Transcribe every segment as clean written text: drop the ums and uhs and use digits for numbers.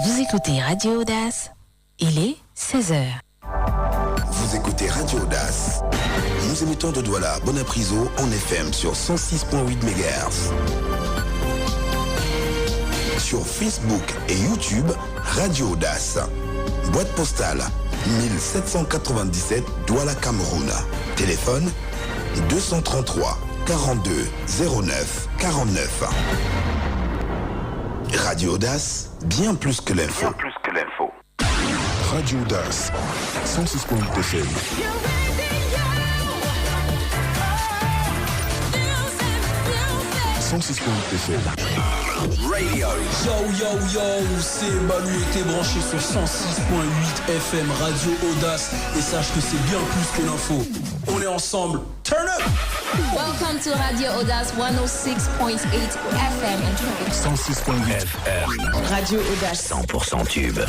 Vous écoutez Radio Audace, il est 16h. Vous écoutez Radio Audace. Nous émettons de Douala, Bonapriso en FM sur 106.8 MHz. Sur Facebook et YouTube, Radio Audace. Boîte postale 1797 Douala, Cameroun. Téléphone 233 42 09 49. Radio Audace, bien plus que l'info. Radio Audace, 106.8 FM. Radio. Yo, c'est Manu et t'es branché sur 106.8 FM Radio Audace et sache que c'est bien plus que l'info. On est ensemble. Turn up! Welcome to Radio Audace 106.8 FM. 106.8 FM. Radio Audace. 100% tube.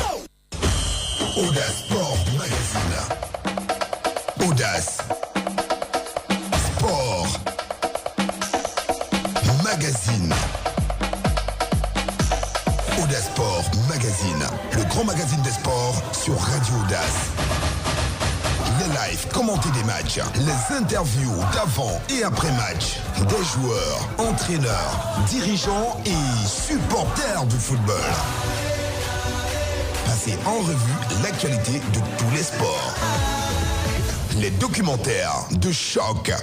Audace Sport Magazine. Audace Sport Magazine. Audace Sport Magazine, le grand magazine des sports sur Radio Audace. Les lives commentés des matchs, les interviews d'avant et après match, des joueurs, entraîneurs, dirigeants et supporters du football. Passez en revue l'actualité de tous les sports. Les documentaires de choc.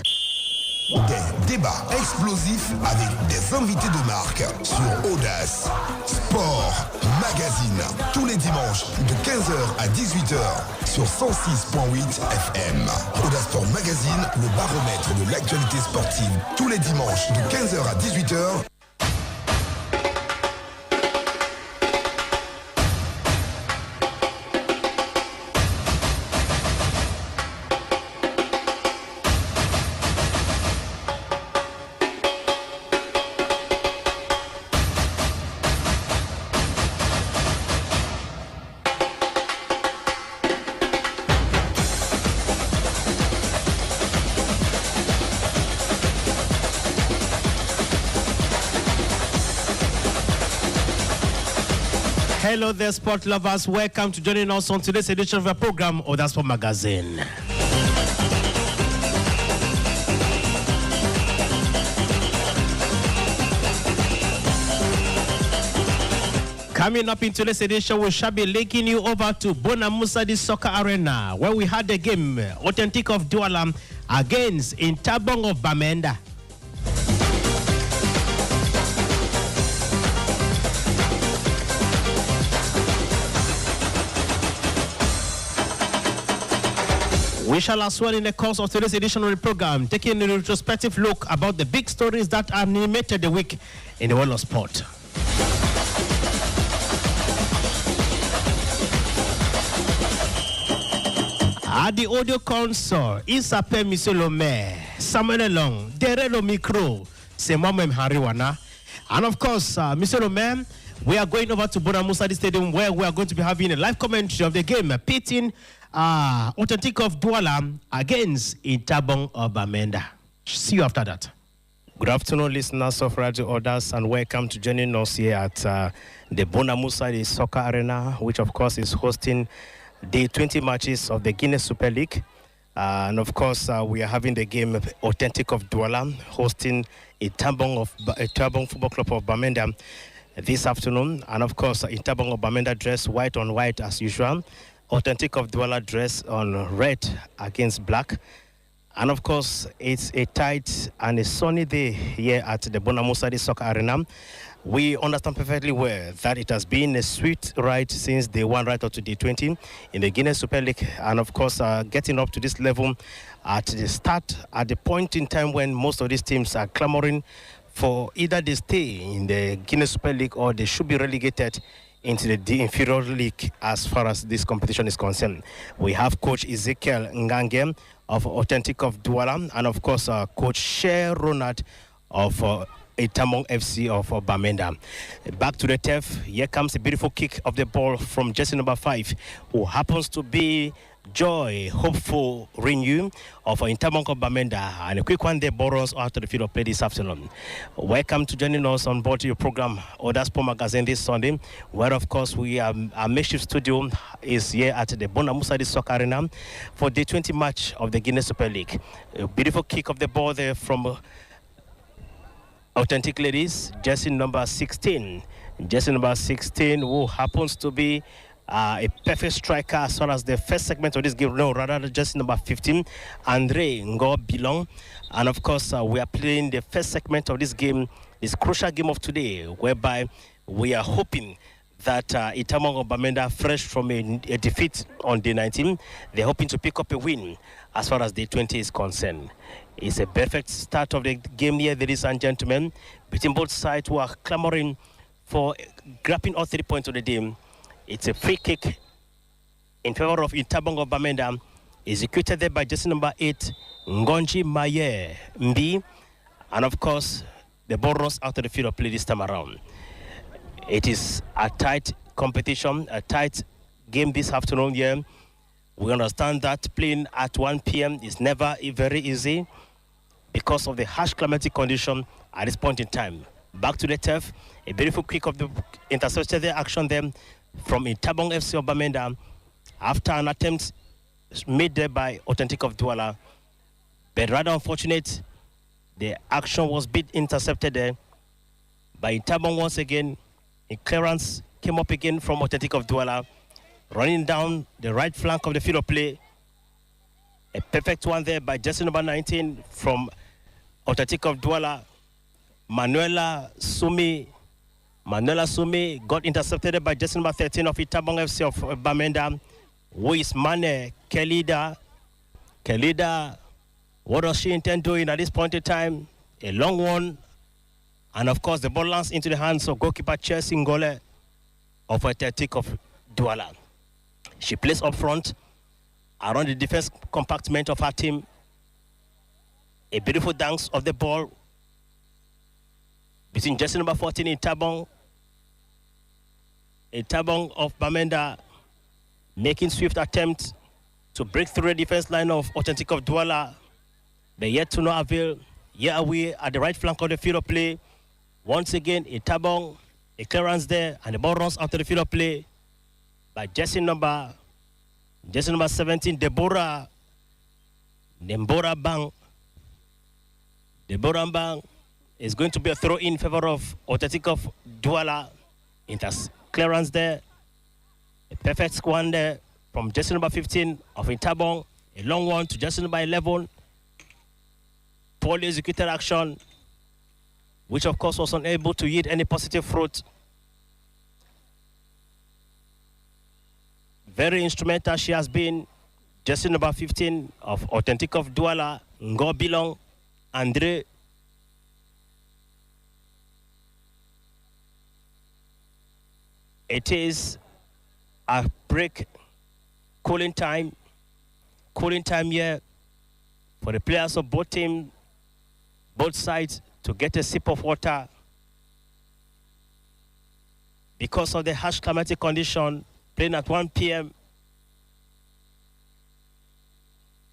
Des débats explosifs avec des invités de marque sur Audace Sport Magazine. Tous les dimanches de 15h à 18h sur 106.8 FM. Audace Sport Magazine, le baromètre de l'actualité sportive. Tous les dimanches de 15h à 18h. Hello there, sport lovers. Welcome to joining us on today's edition of our program, Audace Sport Magazine. Coming up in today's edition, we shall be linking you over to Bonamusadi Soccer Arena, where we had the game Authentic of Douala against Intabong of Bamenda. We shall as well, in the course of today's edition of the program, taking a retrospective look about the big stories that animated the week in the world of sport. At the audio console, Isape Misolome, Samuel Long, Derelo Micro, Semame Hariwana, and of course, Misolome, we are going over to Bonamusadi Stadium where we are going to be having a live commentary of the game, pitting Authentic of Douala against Intabong of Bamenda. See you after that. Good afternoon, listeners of Radio Audace, and welcome to joining us here at the Bonamusadi Soccer Arena, which of course is hosting the 20 matches of the Guinness Super League. And of course, we are having the game Authentic of Douala hosting Intabong Football Club of Bamenda this afternoon. And of course, Intabong of Bamenda dressed white on white as usual. Authentic of Douala dress on red against black. And of course, it's a tight and a sunny day here at the Bonamusadi Soccer Arena. We understand perfectly well that it has been a sweet ride since day one right up to day 20 in the Guinness Super League. And of course, getting up to this level at the start, at the point in time when most of these teams are clamoring for either they stay in the Guinness Super League or they should be relegated into the inferior league as far as this competition is concerned. We have Coach Ezekiel Ngange of Authentic of Douala, and of course Coach Sher Ronald of Intabong FC of Bamenda. Back to the turf. Here comes a beautiful kick of the ball from jersey number 5, who happens to be joy, hopeful renew of Interbank of Bamenda, and a quick one there borrows out to the field of play this afternoon. Welcome to joining us on board your program, Audace Sport Magazine this Sunday, where of course we our makeshift studio is here at the Bona Musadi Soccer Arena for the 20 match of the Guinea Super League. A beautiful kick of the ball there from Authentic Ladies, jersey number 16. Jersey number 16, who happens to be a perfect striker as far as the first segment of this game, no, rather just number 15, Andre Ngo Bilong. And of course, we are playing the first segment of this game, this crucial game of today, whereby we are hoping that Itamong Bamenda, fresh from a defeat on day 19, they're hoping to pick up a win as far as day 20 is concerned. It's a perfect start of the game here, ladies and gentlemen, between both sides who are clamoring for grabbing all 3 points of the game. It's a free kick in favor of Itabongo Bamenda, executed there by jersey number 8, Ngonji Maye Mbi. And of course, the ball runs out of the field of play this time around. It is a tight competition, a tight game this afternoon here. We understand that playing at 1 p.m. is never very easy because of the harsh climatic condition at this point in time. Back to the turf, a beautiful kick of the intercepted action there from Itabong FC of Bamenda after an attempt made there by Authentic of Douala. But rather unfortunate, the action was bit intercepted there by Itabong once again. A clearance came up again from Authentic of Douala, running down the right flank of the field of play. A perfect one there by jersey number 19 from Authentic of Douala. Manuela Sumi got intercepted by jersey number 13 of Itabong FC of Bamenda, who is Mane Kelida. What does she intend doing at this point in time? A long one. And of course, the ball lands into the hands of goalkeeper Chelsea Ngole of Athletic of Douala. She plays up front around the defense compartment of her team. A beautiful dance of the ball between jersey number 14 Itabong of Bamenda, making swift attempt to break through the defense line of Authentic of Douala. But yet to no avail. Here are we at the right flank of the field of play. Once again, Itabong, a clearance there, and the ball runs out of the field of play by jersey number 17, Deborah Bang. Deborah Bang is going to be a throw in favor of Authentic of Douala. Clearance there. A perfect squan there from jersey number 15 of Itabong. A long one to jersey number 11. Poorly executed action, which of course was unable to yield any positive fruit. Very instrumental she has been. Jersey number 15 of Authentic of Douala, Ngo Bilong, Andre. It is a break, cooling time here for the players of both teams, both sides, to get a sip of water because of the harsh climatic condition. Playing at 1 p.m.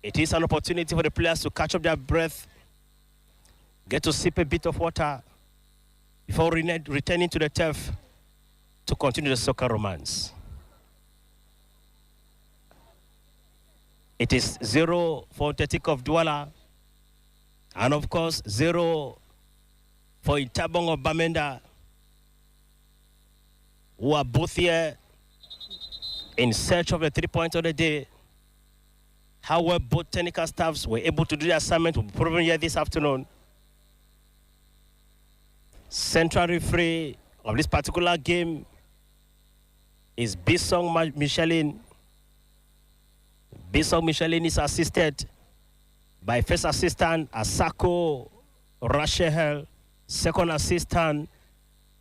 It is an opportunity for the players to catch up their breath, get to sip a bit of water before returning to the turf to continue the soccer romance. It is 0 for Athletic of Douala, and of course 0 for Itabong of Bamenda, who are both here in search of the 3 points of the day. However, both technical staffs were able to do the assignment will be proven here this afternoon. Central referee of this particular game is Bissong Micheline. Bissong Micheline is assisted by first assistant Asako Rachel, second assistant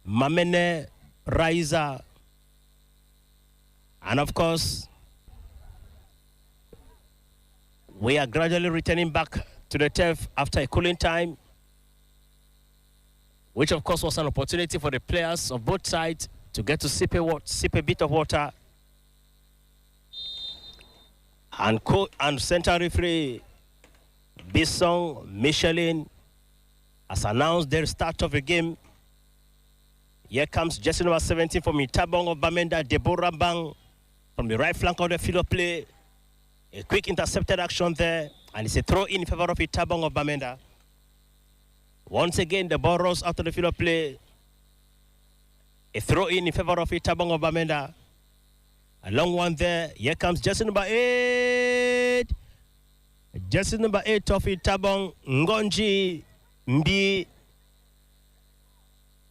Mamene Raiza, and of course we are gradually returning back to the turf after a cooling time, which of course was an opportunity for the players of both sides to get to sip a bit of water. And center referee Bisson Michelin has announced the start of the game. Here comes jersey number 17 from Itabong of Bamenda, Deborah Bang from the right flank of the field of play. A quick intercepted action there, and it's a throw in favor of Itabong of Bamenda. Once again, the ball rolls out of the field of play. A throw in favor of Itabong of Bamenda. A long one there. Here comes jersey number 8. Jersey number 8 of Itabong, Ngonji Mbi.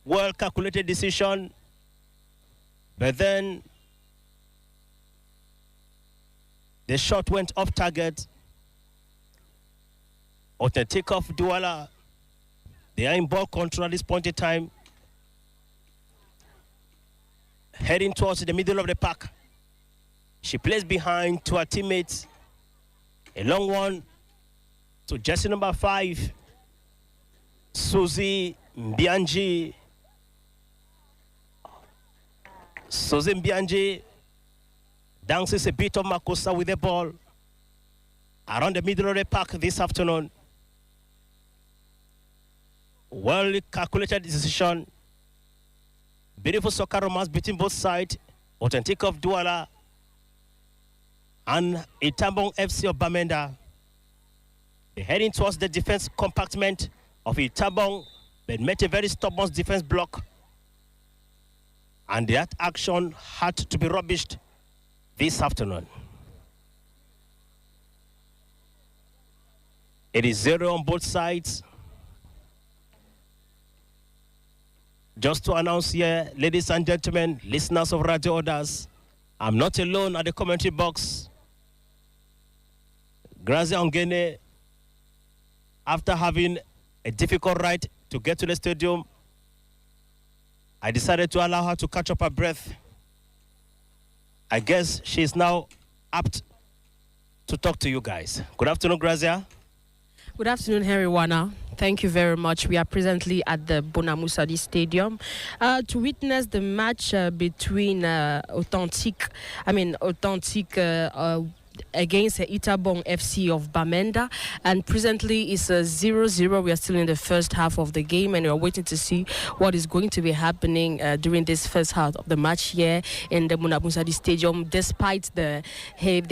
Well calculated decision. But then the shot went off target. Authentic of Douala. They are in ball control at this point in time. Heading towards the middle of the pack. She plays behind to her teammates. A long one to jersey number 5, Suzy Mbianji. Suzy Mbianji dances a bit of Makosa with the ball around the middle of the pack this afternoon. Well calculated decision. Beautiful soccer romance between both sides. Authentic of Douala and Itabong FC of Bamenda. They're heading towards the defense compartment of Itabong, but met a very stubborn defense block. And that action had to be rubbished this afternoon. It is 0 on both sides. Just to announce here, ladies and gentlemen, listeners of Radio Audace, I'm not alone at the commentary box. Grazia Ongene, after having a difficult ride to get to the stadium, I decided to allow her to catch up her breath. I guess she's now apt to talk to you guys. Good afternoon, Grazia. Good afternoon, Harry Wana. Thank you very much. We are presently at the Bonamusadi Stadium to witness the match between Authentic against Itabong FC of Bamenda, and presently it's 0-0. We are still in the first half of the game, and we are waiting to see what is going to be happening during this first half of the match here in the Bonamusadi Stadium, despite the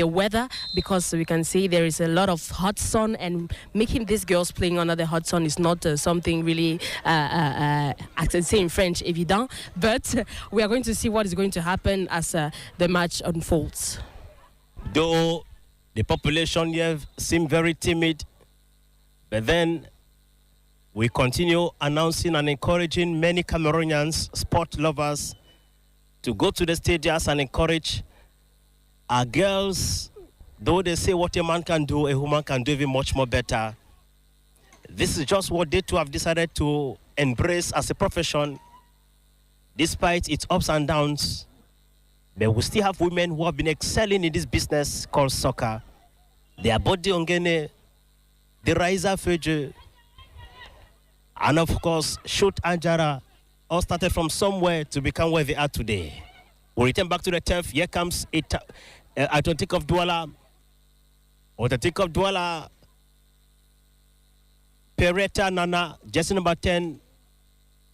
weather, because we can see there is a lot of hot sun, and making these girls playing under the hot sun is not something really, I can say in French, évident, but we are going to see what is going to happen as the match unfolds. Though the population here seem very timid, but then we continue announcing and encouraging many Cameroonians, sport lovers, to go to the stadiums and encourage our girls. Though they say what a man can do, a woman can do even much more better. This is just what they too have decided to embrace as a profession, despite its ups and downs. But we still have women who have been excelling in this business called soccer. They are Bodi Ongene, the Raiza Feje, and of course, Shoot Anjara, all started from somewhere to become where they are today. We return back to the turf. Here comes Authentic of Douala. Authentic of Douala. Peretta Nana, jersey number 10.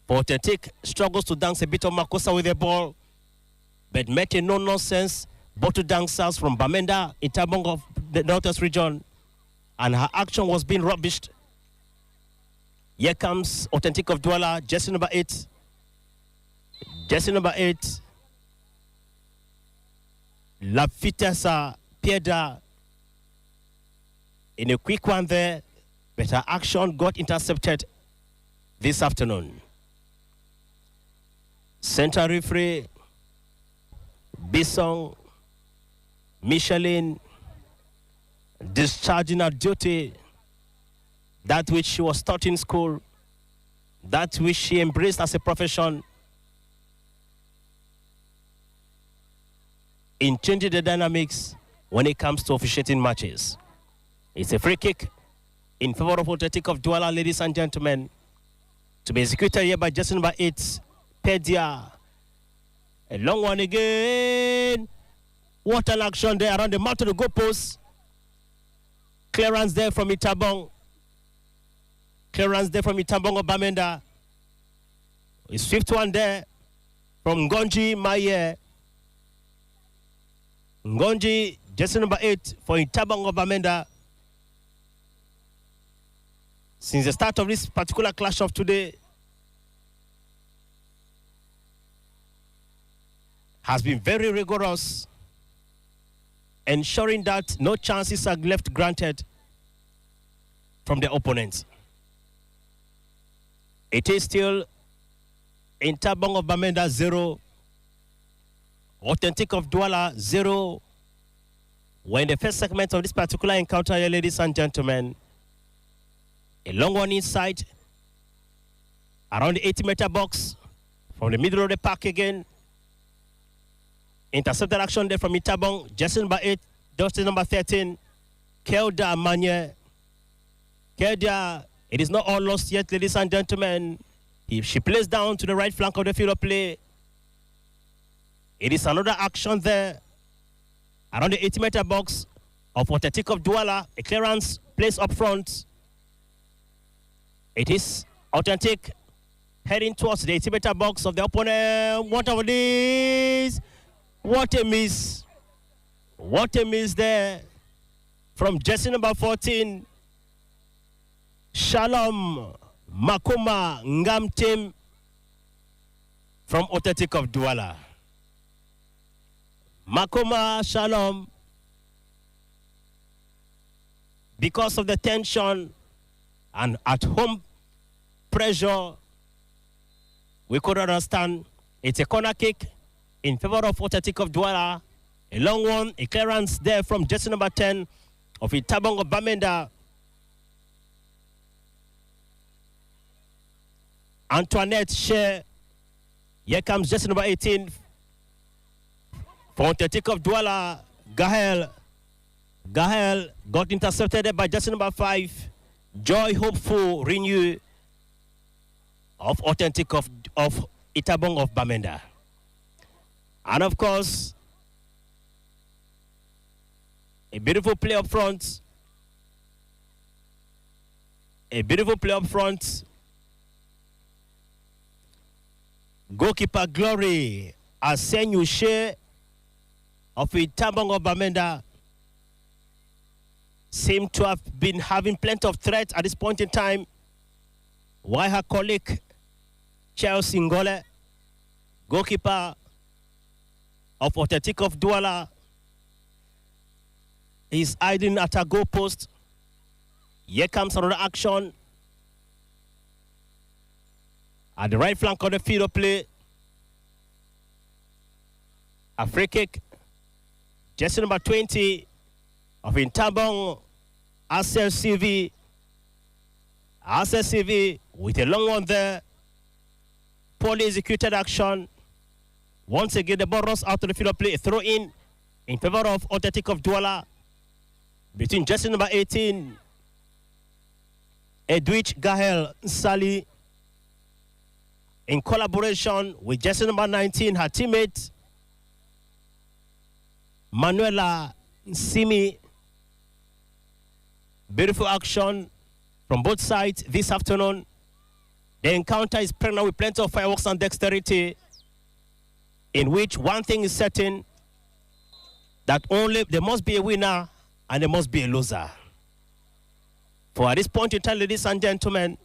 Authentic struggles to dance a bit of Makosa with the ball, but met a no-nonsense bottle dancers from Bamenda, Itabong of the Northwest region, and her action was being rubbished. Here comes Authentic of Douala, jersey number 8. Jersey number 8. La Vitessa Pieda in a quick one there, but her action got intercepted this afternoon. Center referee Bisson Michelin discharging her duty, that which she was taught in school, that which she embraced as a profession, in changing the dynamics when it comes to officiating matches. It's a free kick in favor of Authentic of Douala, ladies and gentlemen, to be executed here by jersey number 8, Pedia. A long one again. What an action there around the mouth of the goalpost. Clearance there from Itabong. Clearance there from Itabong of Bamenda. A swift one there from Ngonji Maye. Ngonji, jersey number 8 for Itabong of Bamenda. Since the start of this particular clash of today, has been very rigorous, ensuring that no chances are left granted from the opponents. It is still Itabong of Bamenda 0, Authentic of Douala 0. We're in the first segment of this particular encounter here, ladies and gentlemen. A long one inside, around the 80-meter box, from the middle of the park again. Intercepted action there from Itabong, jersey number 8, jersey number 13, Kelda Manye. Kelda, it is not all lost yet, ladies and gentlemen. She plays down to the right flank of the field of play. It is another action there, around the 80-meter box of Authentic of Douala. A clearance placed up front. It is Authentic heading towards the 80-meter box of the opponent. What of this? What a miss. What a miss there from jersey number 14. Shalom Makoma Ngamtim from Authentic of Douala. Makoma Shalom, because of the tension and at home pressure, we could understand it's a corner kick in favor of Authentic of Douala. A long one, a clearance there from jersey number 10 of Itabong of Bamenda. Antoinette Shea. Here comes jersey number 18 for Authentic of Douala. Gahel got intercepted by jersey number 5. Joy Hopeful Renew of Authentic of Itabong of Bamenda. And of course, a beautiful play up front. A beautiful play up front. Goalkeeper Glory Asenyu Shea of Itabong of Bamenda seem to have been having plenty of threat at this point in time, while her colleague Chelsea Ngole, goalkeeper of Authentic of Douala, is hiding at her goal post. Here comes another action at the right flank of the field of play. A free kick, jersey number 20 of Itabong, AUCUN. AUCUN with a long one there. Poorly executed action. Once again, the ball runs out to the field of play. A throw in favor of Authentic of Douala between jersey number 18, Edwidge Gahel Sali, in collaboration with jersey number 19, her teammate Manuela Simi. Beautiful action from both sides this afternoon. The encounter is pregnant with plenty of fireworks and dexterity, in which one thing is certain, that only there must be a winner and there must be a loser. For at this point in time, ladies and gentlemen,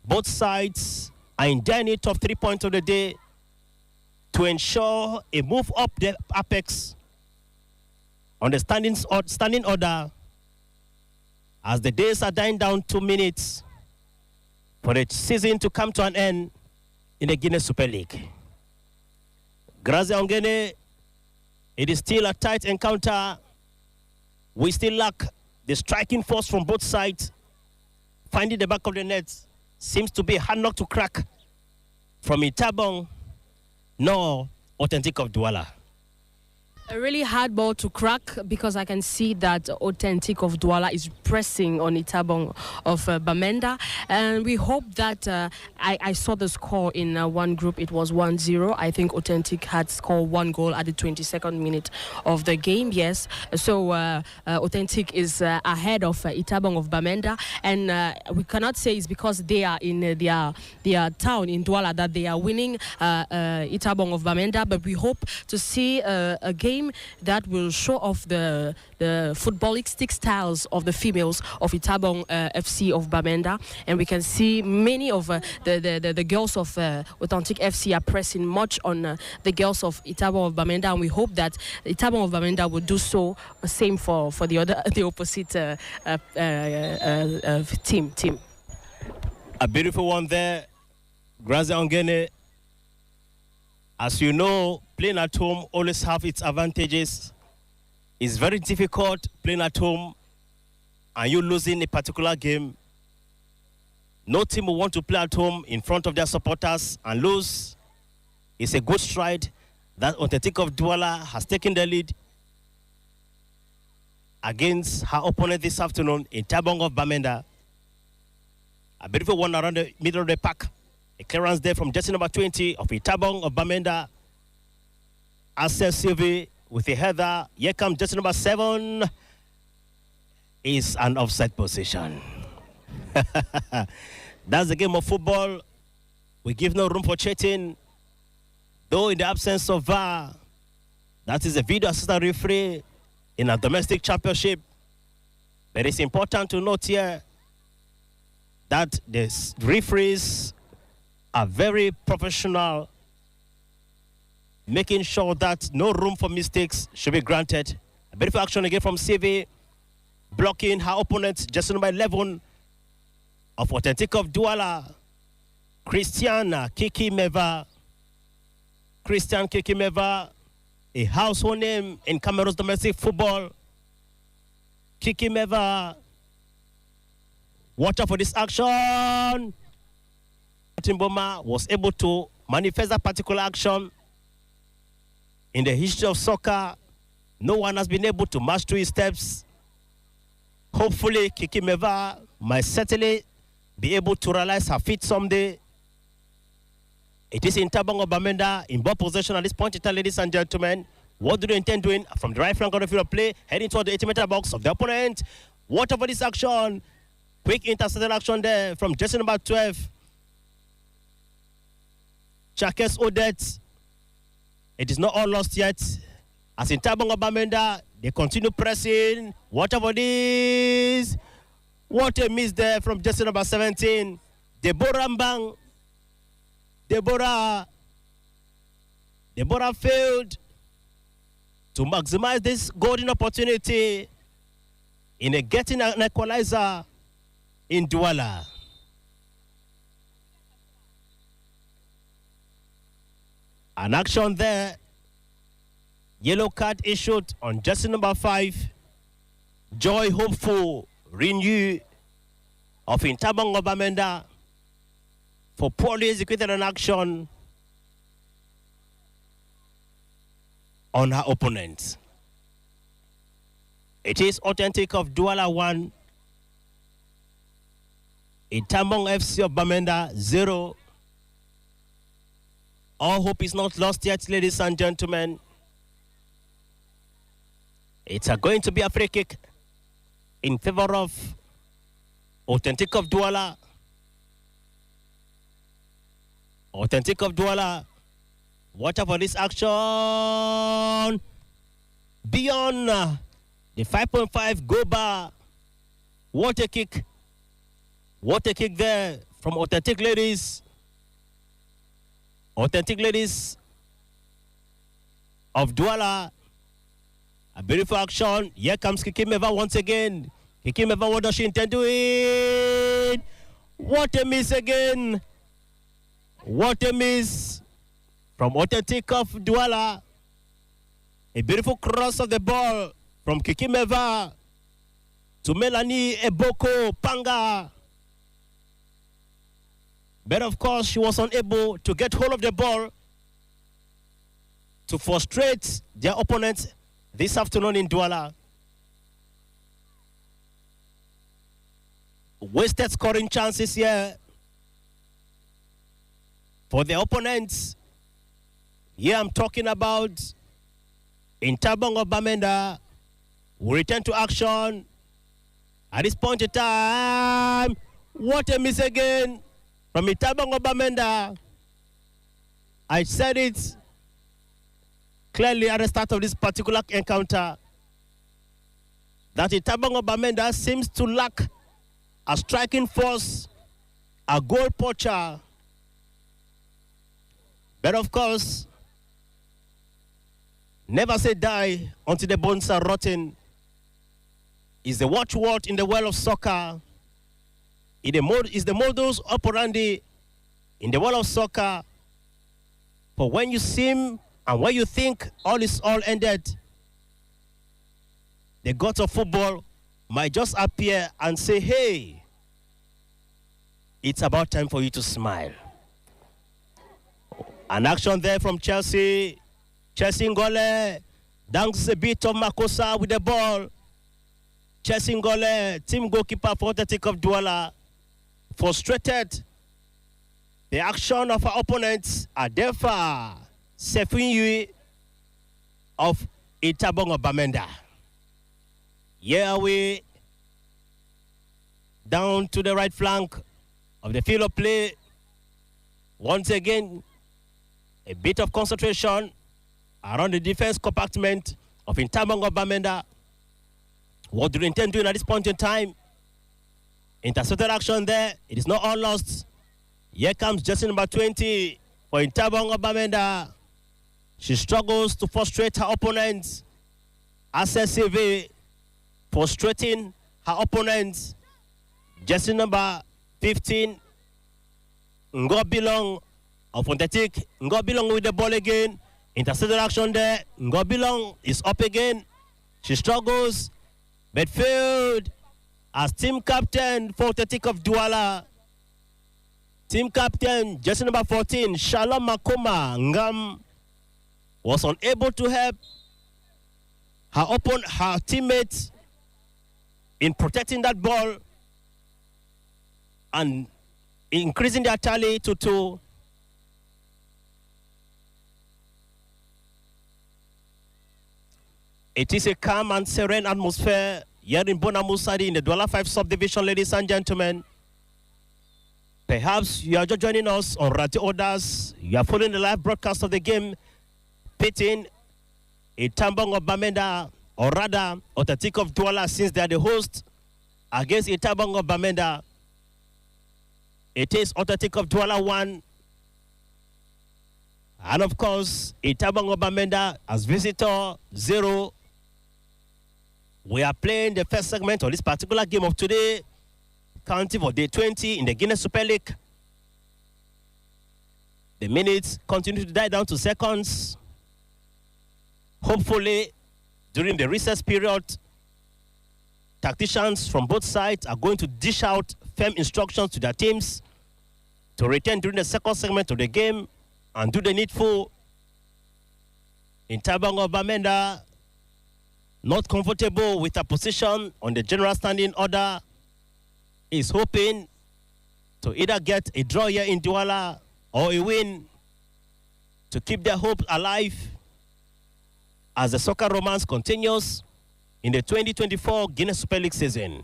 both sides are in dire need of 3 points of the day to ensure a move up the apex on the standing order, as the days are dying down 2 minutes for the season to come to an end in the Guinness Super League. Grazie Ongene, it is still a tight encounter. We still lack the striking force from both sides. Finding the back of the net seems to be a hard knock to crack from Itabong, nor Authentic of Douala. A really hard ball to crack because I can see that Authentic of Douala is pressing on Itabong of Bamenda. And we hope that I saw the score in one group. It was 1-0. I think Authentic had scored one goal at the 22nd minute of the game. Yes. So Authentic is ahead of Itabong of Bamenda. And we cannot say it's because they are in their town in Douala that they are winning Itabong of Bamenda. But we hope to see a game that will show off the footballistic styles of the females of Itabong FC of Bamenda, and we can see many of the girls of Authentic FC are pressing much on the girls of Itabong of Bamenda, and we hope that Itabong of Bamenda will do so same for the opposite team. A beautiful one there, Grazie Ongene. As you know, playing at home always have its advantages. It's very difficult playing at home and you losing a particular game. No team will want to play at home in front of their supporters and lose. It's a good stride that Authentic of Douala has taken the lead against her opponent this afternoon in Itabong of Bamenda. A beautiful one around the middle of the pack. A clearance there from jersey number 20 of Itabong of Bamenda. Access Sylvie with a header. Here comes jersey number 7. Is an offside position. That's the game of football. We give no room for cheating. Though in the absence of VAR, that is a video assistant referee in a domestic championship. But it's important to note here that the referees are very professional, making sure that no room for mistakes should be granted. A beautiful action again from CV, blocking her opponent, just number 11 of Authentic of Douala, Christian Kikimeva. Christian Kikimeva, a household name in Cameroon's domestic football. Kikimeva, watch out for this action. Timboma was able to manifest that particular action. In the history of soccer, no one has been able to match 2 steps. Hopefully, Kikimeva might certainly be able to realize her feet someday. It is in Itabong of Bamenda in ball possession at this point in time, ladies and gentlemen. What do they intend doing from the right flank of the field of play, heading toward the 80-meter box of the opponent? What about this action? Quick intercepted action there from jersey number 12. Chakes Audace. It is not all lost yet. As in Itabong of Bamenda, they continue pressing. What about this? What a miss there from jersey number 17. Deborah Mbang. Deborah failed to maximize this golden opportunity in getting an equalizer in Douala. An action there. Yellow card issued on jersey number 5. Joy Hopeful Renew of Itabong of Bamenda for poorly executed an action on her opponent. It is Authentic of Douala 1. Itabong FC of Bamenda 0. All hope is not lost yet, ladies and gentlemen. It's going to be a free kick in favor of Authentic of Douala. Authentic of Douala. Watch out for this action. Beyond the 5.5 goal bar. What a kick. What a kick there from Authentic ladies. Authentic ladies of Douala. A beautiful action. Here comes Kikimeva once again. Kikimeva, what does she intend to do? What a miss again. What a miss from Authentic of Douala. A beautiful cross of the ball from Kikimeva to Melanie Eboko Panga. But of course, she was unable to get hold of the ball. to frustrate their opponents this afternoon in Douala. Wasted scoring chances here for the opponents. Here I'm talking about Intabong of Bamenda will return to action at this point in time. What a miss again from Intabong of Bamenda. I said it clearly at the start of this particular encounter that Intabong of Bamenda seems to lack a striking force, a goal poacher. But of course, never say die until the bones are rotten is the watchword in the world of soccer. Is the modus operandi in the world of soccer. For when you seem and when you think all is all ended, the gods of football might just appear and say, hey, it's about time for you to smile. An action there from Chelsea. Chelsea Ngole danks a bit of Makosa with the ball. Chelsea Ngole, team goalkeeper for the Audace of Douala, frustrated. The action of our opponents are therefore Sefinyi of Intabong of Bamenda. Here we down to the right flank of the field of play. Once again, a bit of concentration around the defense compartment of Intabong of Bamenda. What do they intend doing at this point in time? Intercepted action there. It is not all lost. Here comes jersey number 20 for Intabong of Bamenda. She struggles to frustrate her opponents. Accessive, frustrating her opponents. Jersey number 15, Ngobilong of Fontetic. Ngobilong with the ball again. Intercepted action there. Ngobilong is up again. She struggles, but failed as team captain for Fontetic of Douala. Team captain, jersey number 14, Shalom Makoma Ngam, was unable to help her teammates in protecting that ball and increasing their tally to 2. It is a calm and serene atmosphere here in Bonamusadi in the Douala 5 subdivision, ladies and gentlemen. Perhaps you are just joining us on Radio Audace. You are following the live broadcast of the game pitting Intabong of Bamenda, or rather Audace of Douala, since they are the host, against Intabong of Bamenda. It is Audace of Douala 1. And of course, Intabong of Bamenda as visitor 0. We are playing the first segment of this particular game of today, counting for day 20 in the Guinness Super League. The minutes continue to die down to seconds. Hopefully, during the recess period, tacticians from both sides are going to dish out firm instructions to their teams to return during the second segment of the game and do the needful. Intabong of Bamenda, not comfortable with a position on the general standing order, is hoping to either get a draw here in Douala or a win to keep their hope alive as the soccer romance continues in the 2024 Guinness Super League season.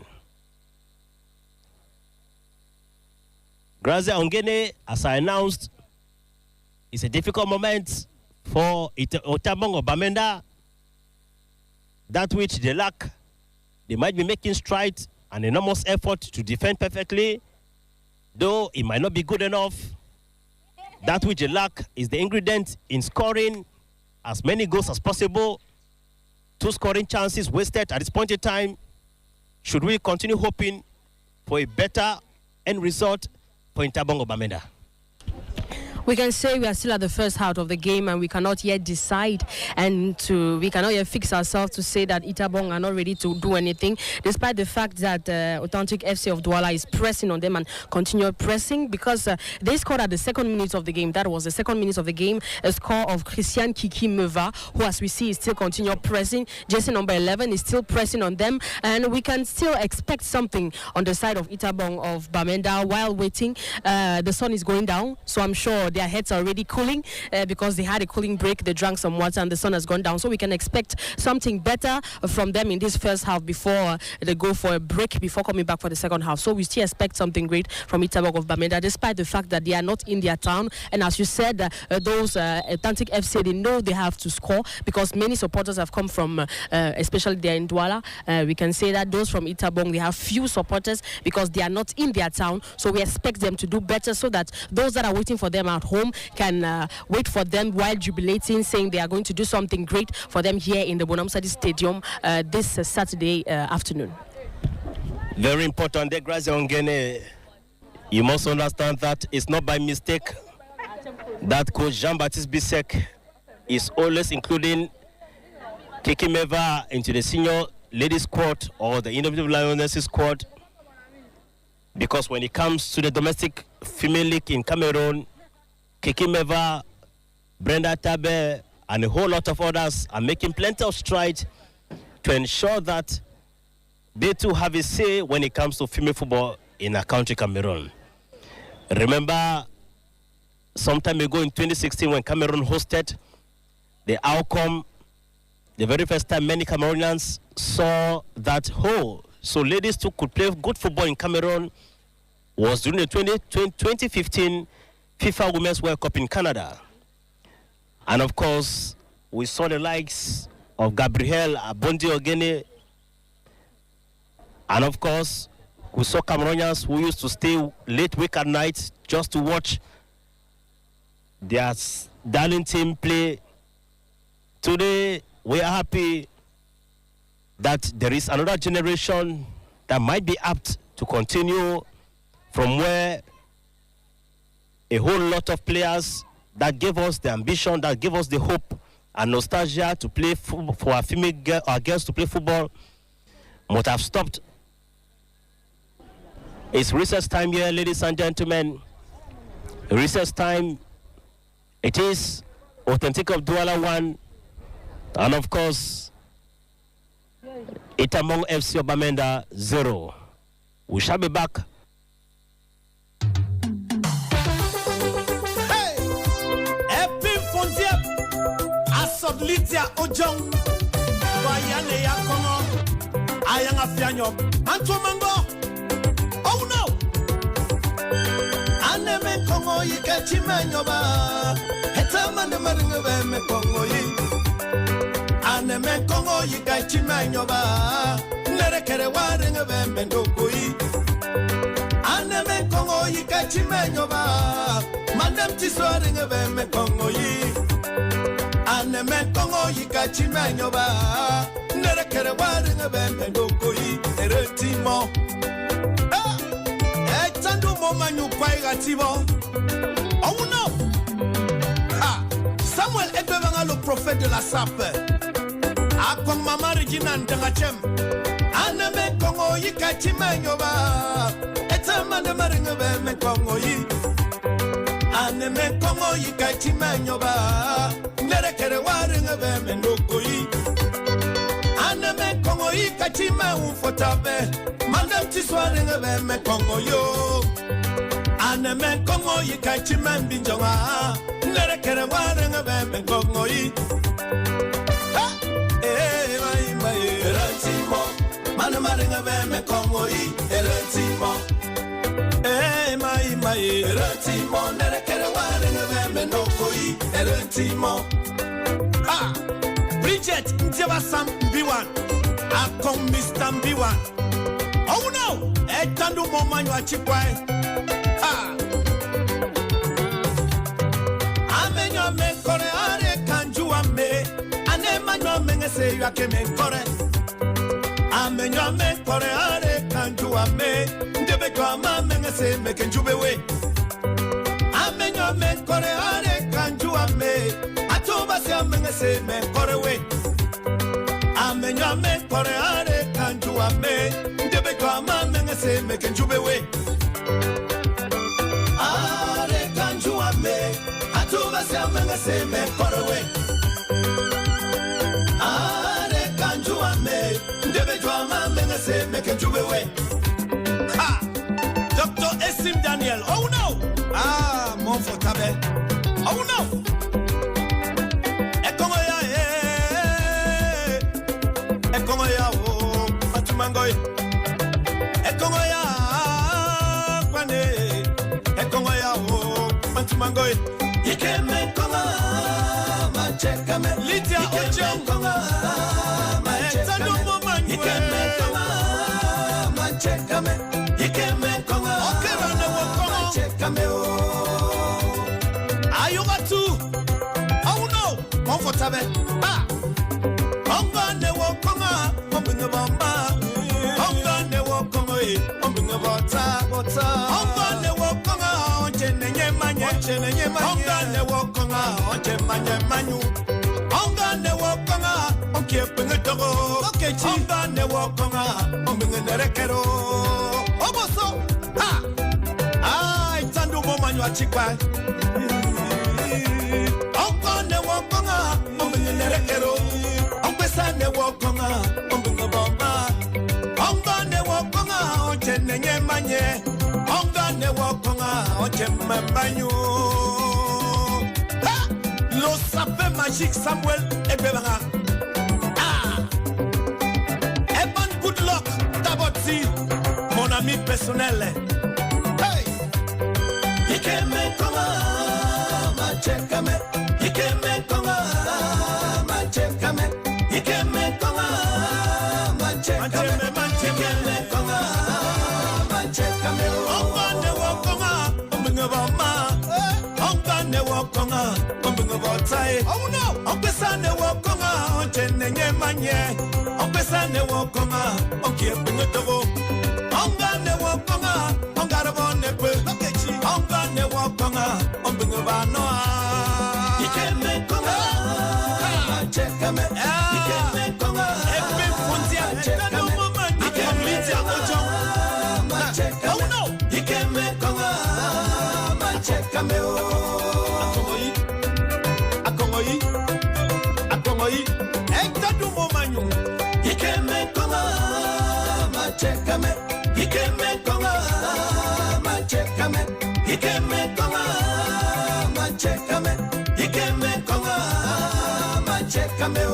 Grazie Ongene, as I announced, it's a difficult moment for Intabong of Bamenda. That which they lack, they might be making strides and enormous effort to defend perfectly, though it might not be good enough. That which they lack is the ingredient in scoring as many goals as possible. 2 scoring chances wasted at this point in time. Should we continue hoping for a better end result for Intabong of Bamenda? We can say we are still at the first half of the game and we cannot yet decide we cannot yet fix ourselves to say that Itabong are not ready to do anything, despite the fact that Authentic FC of Douala is pressing on them and continue pressing, because they scored at the second minute of the game. That was the second minute of the game, a score of Christian Kiki Meva, who, as we see, is still continue pressing. Jesse number 11 is still pressing on them, and we can still expect something on the side of Itabong of Bamenda while waiting. The sun is going down, so I'm sure their heads are already cooling because they had a cooling break, they drank some water, and the sun has gone down. So we can expect something better from them in this first half before they go for a break before coming back for the second half. So we still expect something great from Itabong of Bamenda, despite the fact that they are not in their town. And as you said, those Authentic FC, they know they have to score because many supporters have come from, especially there in Douala. We can say that those from Itabong, they have few supporters because they are not in their town. So we expect them to do better so that those that are waiting for them at home can wait for them while jubilating, saying they are going to do something great for them here in the Bonamsadi Stadium this Saturday afternoon. Very important. You must understand that it's not by mistake that Coach Jean-Baptiste Bissek is always including Kiki Meva into the senior ladies squad or the individual Lionesses squad, because when it comes to the domestic female league in Cameroon, Kiki Meva, Brenda Tabe, and a whole lot of others are making plenty of strides to ensure that they too have a say when it comes to female football in our country, Cameroon. Remember, some time ago in 2016 when Cameroon hosted the AUCUN, the very first time many Cameroonians saw that, so ladies too could play good football in Cameroon was during the 2015 FIFA Women's World Cup in Canada. And of course, we saw the likes of Gabriel Abondi Ogene. And of course, we saw Cameroonians who used to stay late week at night just to watch their darling team play. Today, we are happy that there is another generation that might be apt to continue from where a whole lot of players that gave us the ambition, that gave us the hope and nostalgia to play for our female our girls to play football might have stopped. It's recess time here, ladies and gentlemen. Recess time. It is Authentic of Douala 1, and of course, Itabong FC of Bamenda 0. We shall be back. Hey! Epi Fondia Asod Lydia Ojong Bayane Yakono Ayanga Fianyo Antomango. Oh no! Aneme Kongo Yikachi Manyoba Hetamane Maringa Me Kongo Yi Aneme Kongo Yikachi Manyoba Nerekere Waringa Mendoko Yi Aneme Kongo Yikachi Manyoba Madam Tiswaringa Me Kongo Yi Aneme Kongo Yikachi Manyoba Nerekere Waringa Mendoko Yi Eretimo Manu Paigativo. Oh no! Ah, Samuel Ebevanga, le prophète de la sape. Akong Mama Regina Ndangachem. Aname Kongo Yikachi Manyoba. Etamane Maringa Me Kongo Yi. Aname Kongo Yikachi Manyoba. Nerekere Waringa Mendoko Yi. Aname Kongo Yikachi Manfotabe. Madam Tiswaringa Me Kongo Yo. Aneme Kongo Yikachi Mambinjawa. Nerekere Waringa Me Kongo Yi. My Eretimo. Manamaringa Me Kongo Yi. Eretimo. My Eretimo. Nerekere Waringa Me Noko Yi. Eretimo. Ah, Bridget Njewasam B1. Akong Mr. B1. Oh no! Etandu Momanyo Achikwai. Ah! Amenyo me kore are kanju ame. Anemanyo me ngese yake me kore. Amenyo me kore are kanju ame. Ndebe kwa ma me ngese me kenjubewe. Amenyo amenyo me kore are kanjua me atuba se amenga se me kore we amenyo me kore are kanjua me ndebe kwa amenga se me kanjube we are kanjua me atuba se amenga se me kore we are kanjua me ndebe kwa amenga se me kanjube we ha Dr. Esim Daniel oh no ah mon fotabe oh no Mangoy, Ekongoya, Kwane, Ekongoya, Mantumangoy, Ikeme Konga, Machekame, Litia Ocho Konga, Machekame, Ikeme Konga, Machekame, Ikeme Konga, Okerane Wakonga, Machekame, Ayogatu, oh no, comfortable, ah, Onga ne Wakonga, Ombinga Bamba. Ongane wokonga onche nenye manye Ongane wokonga onche manye manyu Ongane wokonga onkie penge togo Ongane wokonga ombinge nerekero Oboso ha ah itandu mo manyu achikwa Ongane wokonga ombinge nerekero Ongpesane wokonga ombinge bomba Ongane wokonga onche nenye manye Ongane wokonga onche mambanyu ha lo sapin magique Samuel Ebebanga ah Eban good luck Taboti mon ami personnel hey Ikeme konga machekame Ikeme konga machekame Ikeme konga machekame Ikeme konga machekame Ongane wokonga ombinga bama Ongane wokonga ombinga botai oh no Ompesane wokonga onche nenye manye Ompesane wokonga onkie pinga togo Ongane wokonga ongara bonepe Ongane wokonga ombinga banoa Ikeme konga machekame Ikeme konga epe funzia chekame Ikeme ojo oh no Ikeme konga machekame Akongoyi Ekta dumo manyu Ikeme konga machekame Ikeme konga machekame Ikeme konga machekame Ikeme konga machekame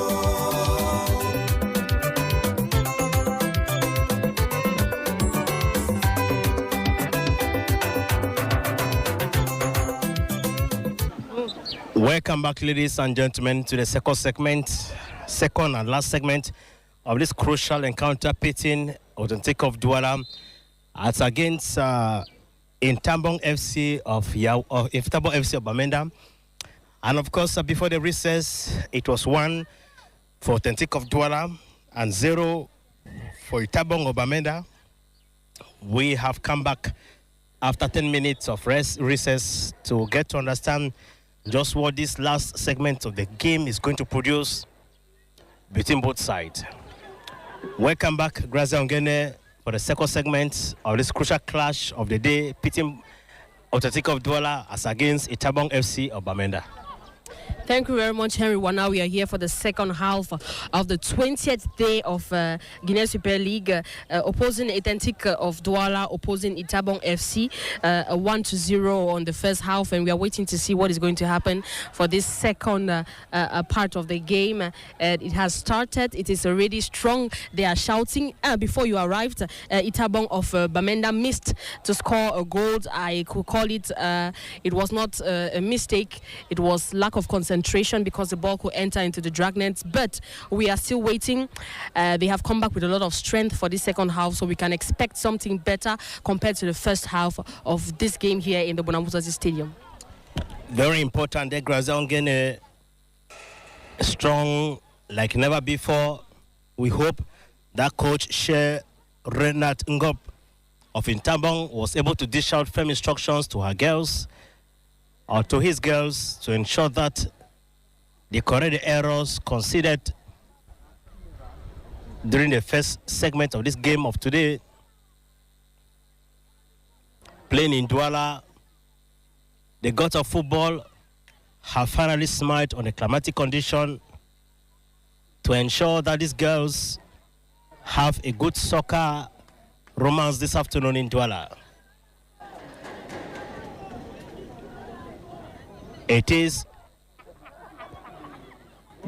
Welcome back, ladies and gentlemen, to the second and last segment of this crucial encounter pitting Authentic of Douala as against Intambong FC of Intambong FC of Bamenda. And of course, before the recess, it was 1 for Authentic of Douala and 0 for Intambong of Bamenda. We have come back after 10 minutes of recess to get to understand just what this last segment of the game is going to produce between both sides. Welcome back, Grazia Ongene, for the second segment of this crucial clash of the day, pitting Authentic of Douala as against Itabong FC of Bamenda. Thank you very much, Henry. Well, now we are here for the second half of the 20th day of Guinea Super League, opposing Authentic of Douala, opposing Itabong FC, 1-0 on the first half, and we are waiting to see what is going to happen for this second part of the game. It has started. It is already strong. They are shouting. Before you arrived, Itabong of Bamenda missed to score a goal. I could call it, it was not a mistake. It was lack of concentration because the ball could enter into the dragnets, but we are still waiting. They have come back with a lot of strength for this second half, so we can expect something better compared to the first half of this game here in the Bonambuzazi Stadium. Very important. The Grazia strong like never before. We hope that coach Share Renat Ngop of Intambong was able to dish out firm instructions to her girls or to his girls to ensure that they correct the errors considered during the first segment of this game of today. Playing in Douala, the gods of football have finally smiled on the climatic condition to ensure that these girls have a good soccer romance this afternoon in Douala. It is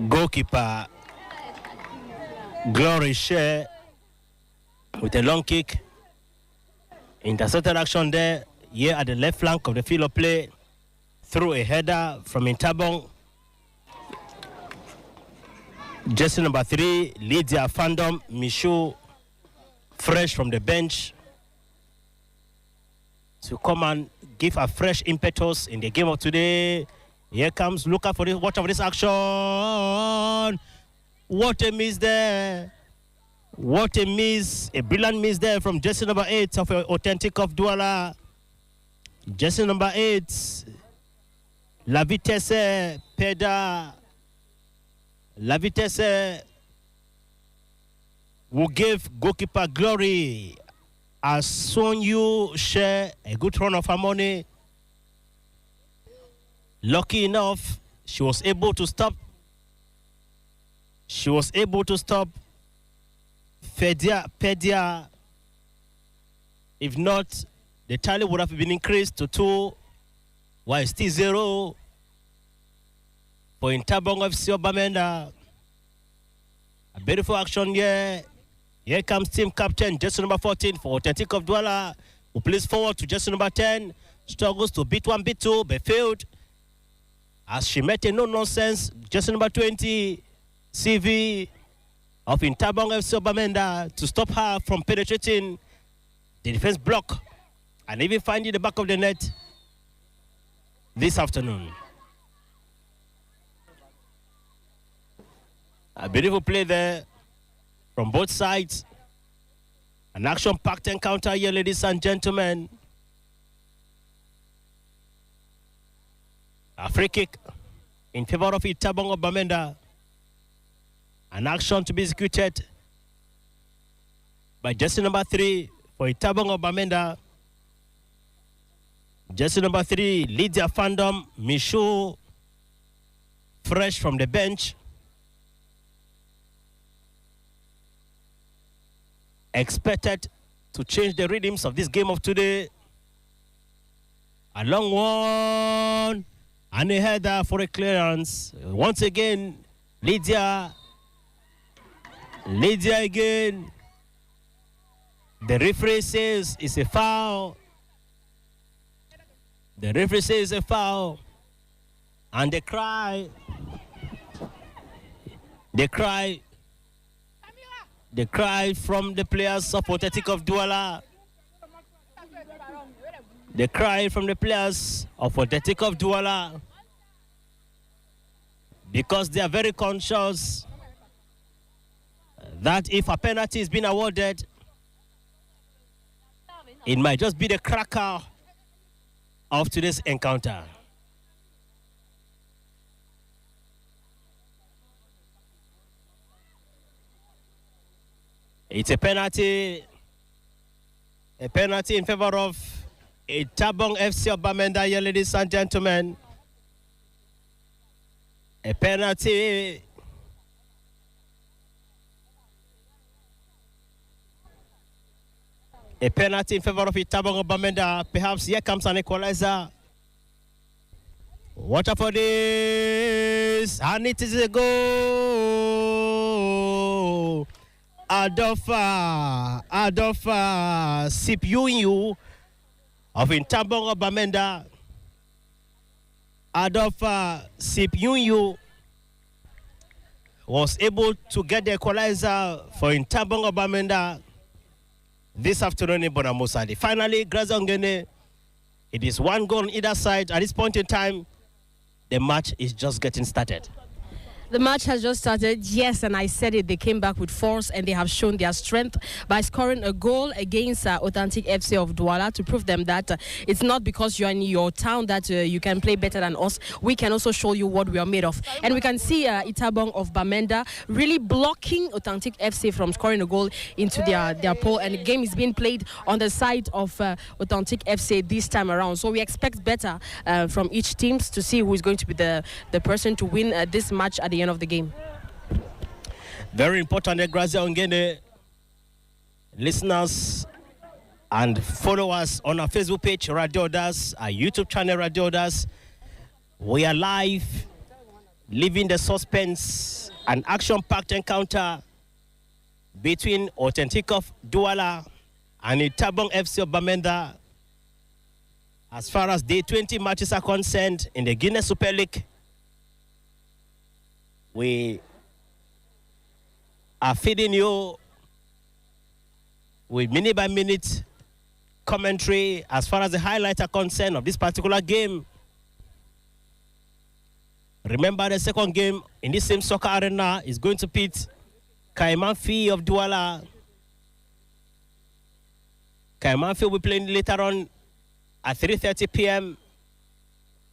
goalkeeper Glory Share with a long kick. Intercepted action there, here at the left flank of the field of play, through a header from Intabong. Jersey number 3, Lydia Fandom Michu, fresh from the bench, to come and give a fresh impetus in the game of today. Here comes, look out for this, watch out for this action. What a miss there. What a miss, a brilliant miss there from jersey number 8 of Authentic of Douala. Jersey number 8, La Vitesse Peda. La Vitesse will give goalkeeper Glory as soon you share a good run of her money. Lucky enough, she was able to stop. She was able to stop Pedia. If not, the tally would have been increased to 2, while it's still 0 for Intabong FC Bamenda. A beautiful action here. Here comes team captain, jersey number 14 for Authentic of Douala, who plays forward to jersey number 10. Struggles to beat 1, beat 2, but failed as she met a no-nonsense jersey number 20, CV of Intabong FC Bamenda, to stop her from penetrating the defense block and even finding the back of the net this afternoon. A beautiful play there from both sides. An action-packed encounter here, ladies and gentlemen. A free kick in favor of Intabong of Bamenda. An action to be executed by jersey number 3 for Intabong of Bamenda. Jersey number 3, Lydia Fandom Michu, fresh from the bench. Expected to change the rhythms of this game of today. A long one and a header for a clearance. Once again, Lydia again. The referee says it's a foul. The referee says a foul. And they cry from the players of Authentic of Douala. They cry from the players of Authentic of Douala because they are very conscious that if a penalty is being awarded, it might just be the cracker of today's encounter. It's a penalty in favor of Intabong FC of Bamenda here, ladies and gentlemen. A penalty in favor of Intabong of Bamenda. Perhaps here comes an equalizer. What up for this? And it is a goal. Adolpha Sipyunyu of Intabong of Bamenda. Adolpha Sipyunyu was able to get the equalizer for Intabong of Bamenda this afternoon in Bonamosadi. Finally, Grazongene, it is 1 goal on either side. At this point in time, the match is just getting started. The match has just started, yes, and I said it. They came back with force and they have shown their strength by scoring a goal against Authentic FC of Douala to prove them that it's not because you're in your town that you can play better than us. We can also show you what we are made of. And we can see Itabong of Bamenda really blocking Authentic FC from scoring a goal into their pole. And the game is being played on the side of Authentic FC this time around. So we expect better from each team to see who is going to be the person to win this match at the end of the game. Very important, Grazia Ongene, listeners and followers on our Facebook page, Radio Audace, our YouTube channel, Radio Audace. We are live, living the suspense, an action-packed encounter between Authentic of Douala and Itabong FC of Bamenda. As far as day 20 matches are concerned in the Guinness Super League, we are feeding you with minute-by-minute commentary as far as the highlights are concerned of this particular game. Remember, the second game in this same soccer arena is going to pit Kaimanfi of Douala. Kaimanfi will be playing later on at 3:30 p.m.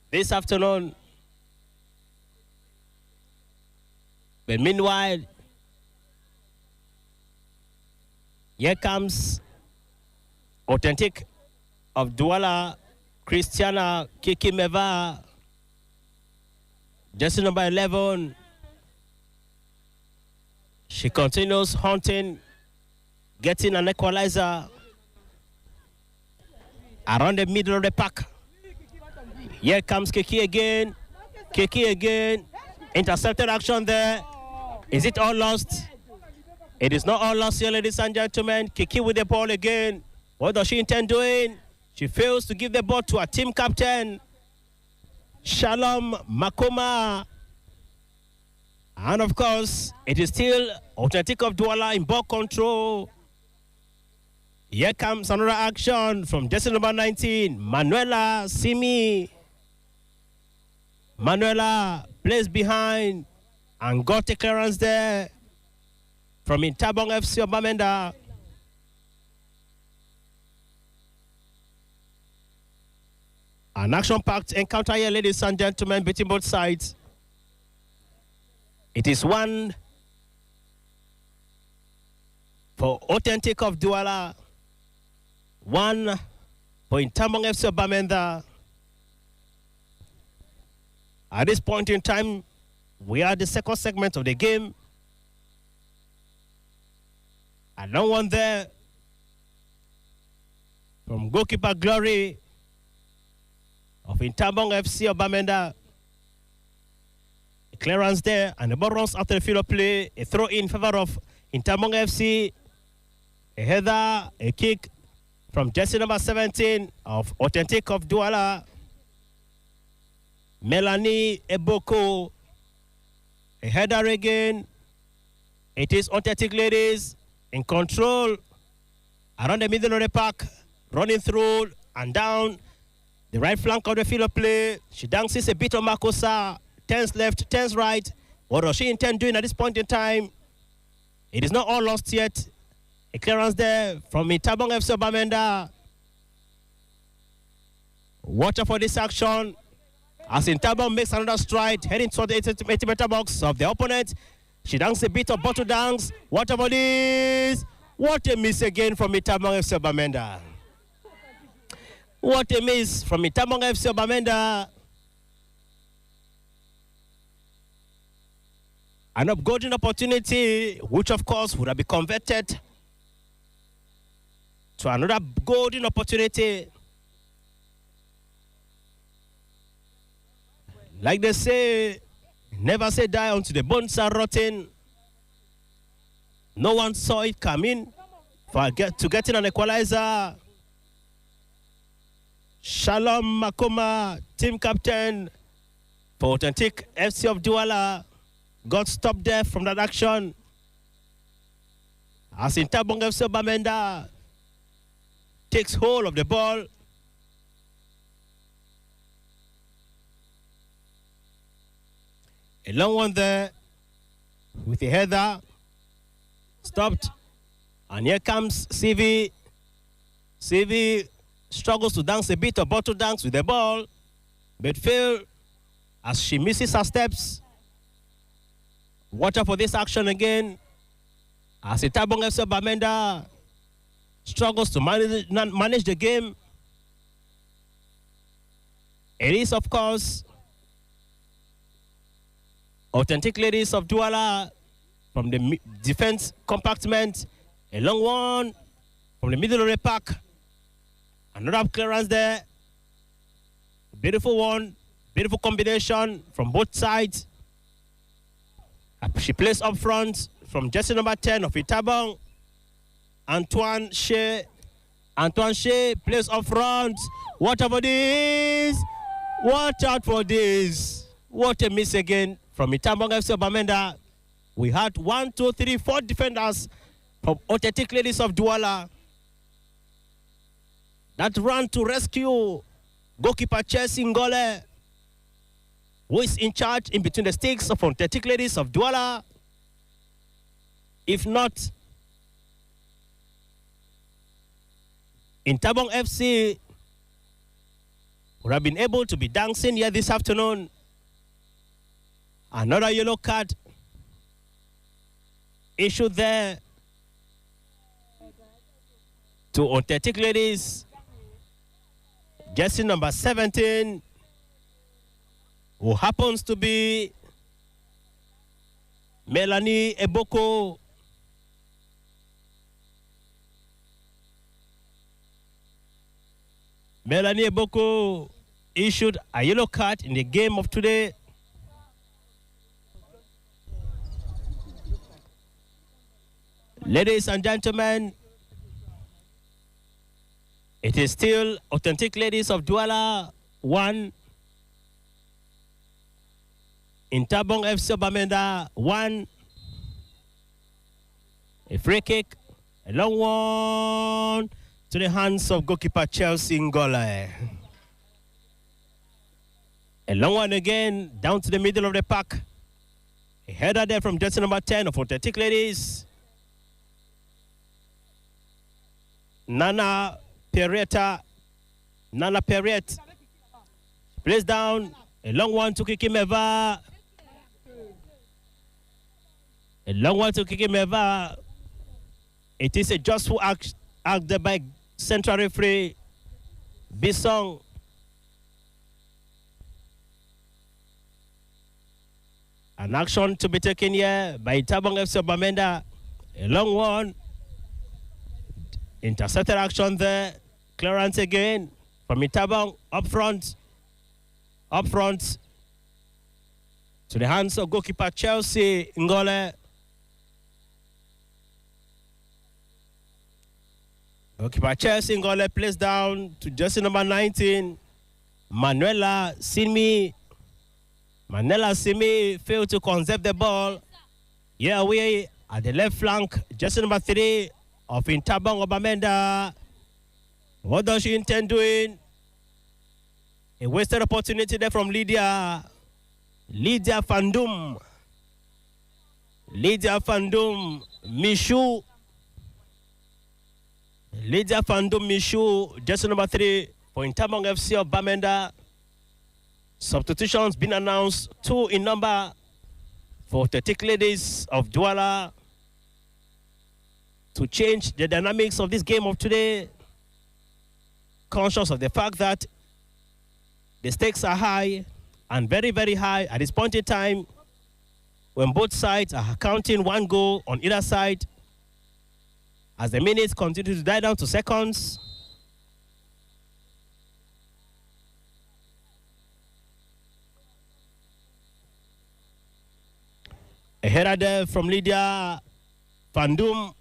this afternoon. But meanwhile, here comes Authentic of Douala, Christiana Kikimeva, jersey number 11. She continues hunting, getting an equalizer around the middle of the pack. Here comes Kiki again. Kiki again. Intercepted action there. Is it all lost? It is not all lost here, ladies and gentlemen. Kiki with the ball again. What does she intend doing? She fails to give the ball to her team captain, Shalom Makoma. And of course, it is still Authentic of Douala in ball control. Here comes another action from jersey number 19, Manuela Simi. Manuela plays behind and got a clearance there from Itabong FC of Bamenda. An action-packed encounter here, ladies and gentlemen, between both sides. It is one for Authentic of Douala, one for Itabong FC of Bamenda. At this point in time, we are the second segment of the game. And no one there from goalkeeper Glory of Itabong FC of Bamenda. A clearance there, and the ball runs after the field of play. A throw in favor of Itabong FC. A header, a kick from jersey number 17 of Authentic of Douala, Melanie Eboko. A header again. It is Authentic ladies in control around the middle of the park, running through and down the right flank of the field of play. She dances a bit on Makosa, turns left, turns right. What does she intend doing at this point in time? It is not all lost yet. A clearance there from Itabong FC Bamenda. Watch out for this action as Itabong makes another stride, heading toward the 80-meter box of the opponent. She dances a bit of bottle dance. What about this? What a miss again from Itabong FC Bamenda. What a miss from Itabong FC Bamenda. An golden opportunity, which of course would have been converted to another golden opportunity. Like they say, never say die until the bones are rotten. No one saw it coming to getting an equalizer. Shalom Makoma, team captain for Authentic FC of Douala, got stopped there from that action. As Itabong FC Bamenda takes hold of the ball. A long one there with a header. Stopped. And here comes CV. CV struggles to dance a bit of bottle dance with the ball, but fail as she misses her steps. Watch out for this action again. As Itabong FC Bamenda struggles to manage the game. It is, of course, Authentic Ladies of Douala from the defense compartment. A long one from the middle of the pack. Another clearance there. Beautiful one. Beautiful combination from both sides. She plays up front from jersey number 10 of Itabong. Antoine Shea. Antoine Shea plays up front. Watch out for this. Watch out for this. What a miss again from Itabong FC Bamenda. We had 1, 2, 3, 4 defenders from Authentic Ladies of Douala that ran to rescue goalkeeper Chelsea Ngole, who is in charge in between the sticks of Authentic Ladies of Douala. If not, Itabong FC would have been able to be dancing here this afternoon. Another yellow card issued there to Authentic Ladies. Jersey number 17, who happens to be Melanie Eboko. Melanie Eboko issued a yellow card in the game of today. Ladies and gentlemen, it is still Authentic Ladies of Douala 1, Itabong FC Bamenda 1. A free kick, a long one to the hands of goalkeeper Chelsea Ngole. A long one again down to the middle of the pack. A header there from jersey number 10 of Authentic Ladies. Nana Perrette plays down. A long one to Kikimeva. A long one to Kikimeva. It is a justful act there by central referee Bissong. An action to be taken here by Itabong FC Bamenda. A long one. Intercepted action there. Clearance again from Itabong up front. Up front to the hands of goalkeeper Chelsea Ngole. Goalkeeper Chelsea Ngole plays down to jersey number 19, Manuela Simi. Manuela Simi failed to conserve the ball. Yeah, away at the left flank, jersey number 3 of Itabong Bamenda. What does she intend doing? A wasted opportunity there from Lydia Fandum. Lydia Fandum Michu. Lydia Fandum Michu, jersey number 3 for Itabong FC of Bamenda. Substitutions been announced, 2 in number for Authentic Ladies of Douala to change the dynamics of this game of today. Conscious of the fact that the stakes are high and very, very high at this point in time when both sides are counting 1 goal on either side. As the minutes continue to die down to seconds, a header there from Lydia Fandum.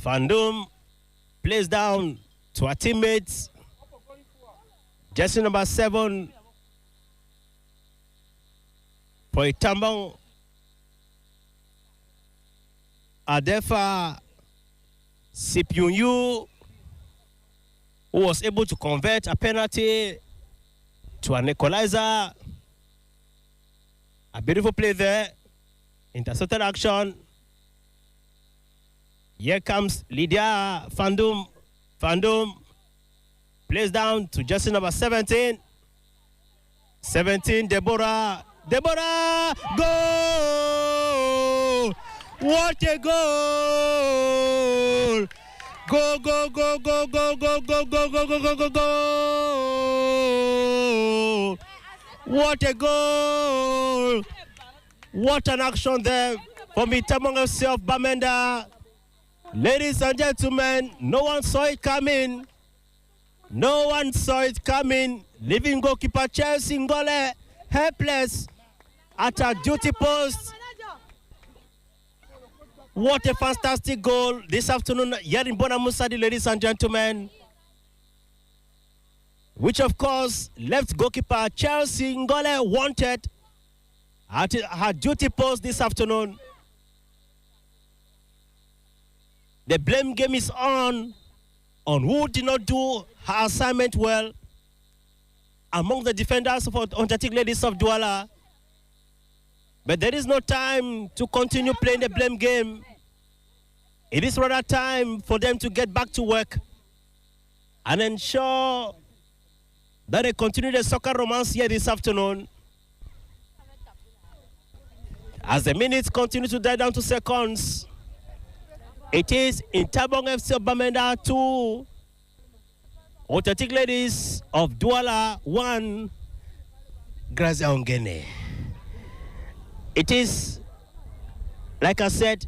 Fandum plays down to her teammates. Jersey number 7 for Itabong, Adefa Sipyunyu, who was able to convert a penalty to an equalizer. A beautiful play there. Intercepted action. Here comes Lydia Fandum. Fandum plays down to jersey number 17. 17, Deborah. Deborah! Goal! What a goal! Go, go, go, go, go, go, go, go, go, go, go, go, go! What a goal! What an action there from Itabong FC of Bamenda. Ladies and gentlemen, no one saw it coming. No one saw it coming. Leaving goalkeeper Chelsea Ngole helpless at her duty post. What a fantastic goal this afternoon here in Bonamusadi, ladies and gentlemen. Which, of course, left goalkeeper Chelsea Ngole wanted at her duty post this afternoon. The blame game is on who did not do her assignment well among the defenders of Authentic Ladies of Douala. But there is no time to continue playing the blame game. It is rather time for them to get back to work and ensure that they continue the soccer romance here this afternoon. As the minutes continue to die down to seconds, it is Itabong FC of Bamenda 2, Authentic Ladies of Douala 1, Grazia Ongene. It is, like I said,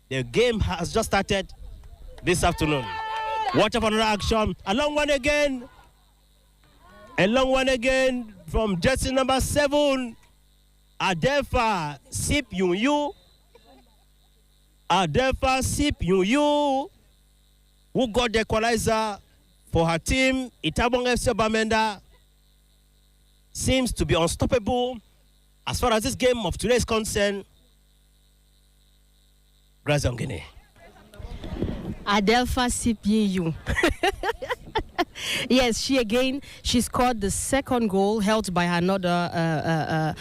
the game has just started this afternoon. What of another action? A long one again. A long one again from jersey number 7, Adefa Sip Yuyu. Adefa Sip Yuyu, who got the equalizer for her team. Itabong FC Bamenda seems to be unstoppable as far as this game of today is concerned. Grazongene. Adelpha CPU. Yes, she scored the second goal, held by another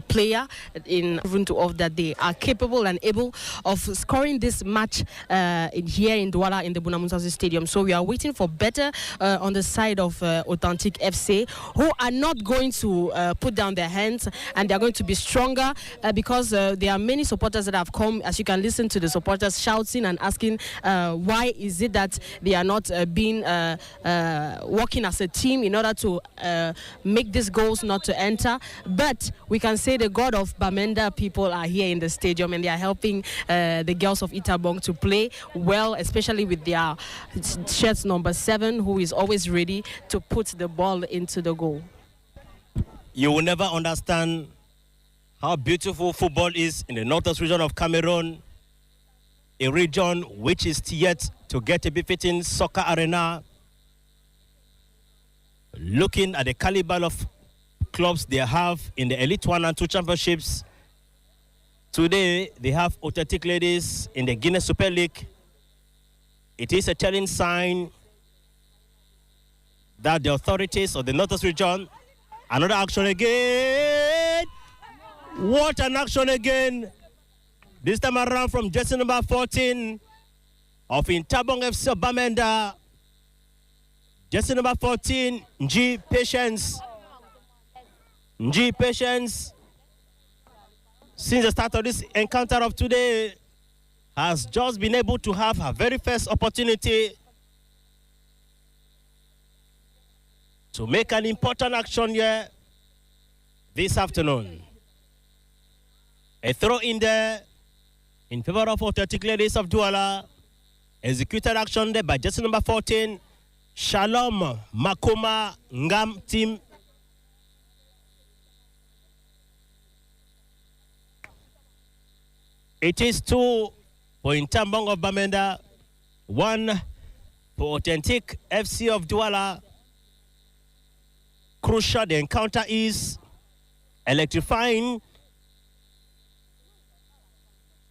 player in of that they are capable and able of scoring this match here in Douala in the Bonamusasi Stadium. So we are waiting for better on the side of Authentic FC, who are not going to put down their hands, and they are going to be stronger because there are many supporters that have come, as you can listen to the supporters shouting and asking why is it that they are not being working as a team in order to make these goals not to enter. But we can say the God of Bamenda people are here in the stadium, and they are helping the girls of Itabong to play well, especially with their shirts number 7, who is always ready to put the ball into the goal. You will never understand how beautiful football is in the northwest region of Cameroon, a region which is yet to get a befitting soccer arena. Looking at the caliber of clubs they have in the Elite 1 and 2 championships, today they have Authentic Ladies in the Guinness Super League. It is a telling sign that the authorities of the Northwest region, another action again. What an action again. This time around from jersey number 14 of Itabong FC Bamenda. Jersey number 14, Nji Patience. Nji Patience, since the start of this encounter of today, has just been able to have her very first opportunity to make an important action here this afternoon. A throw in there in favor of Authentic Ladies of Douala. Executed action there by jersey number 14, Shalom Makoma Ngam team. It is 2 for Intambong of Bamenda, 1 for Authentic FC of Douala. Crucial, the encounter is electrifying.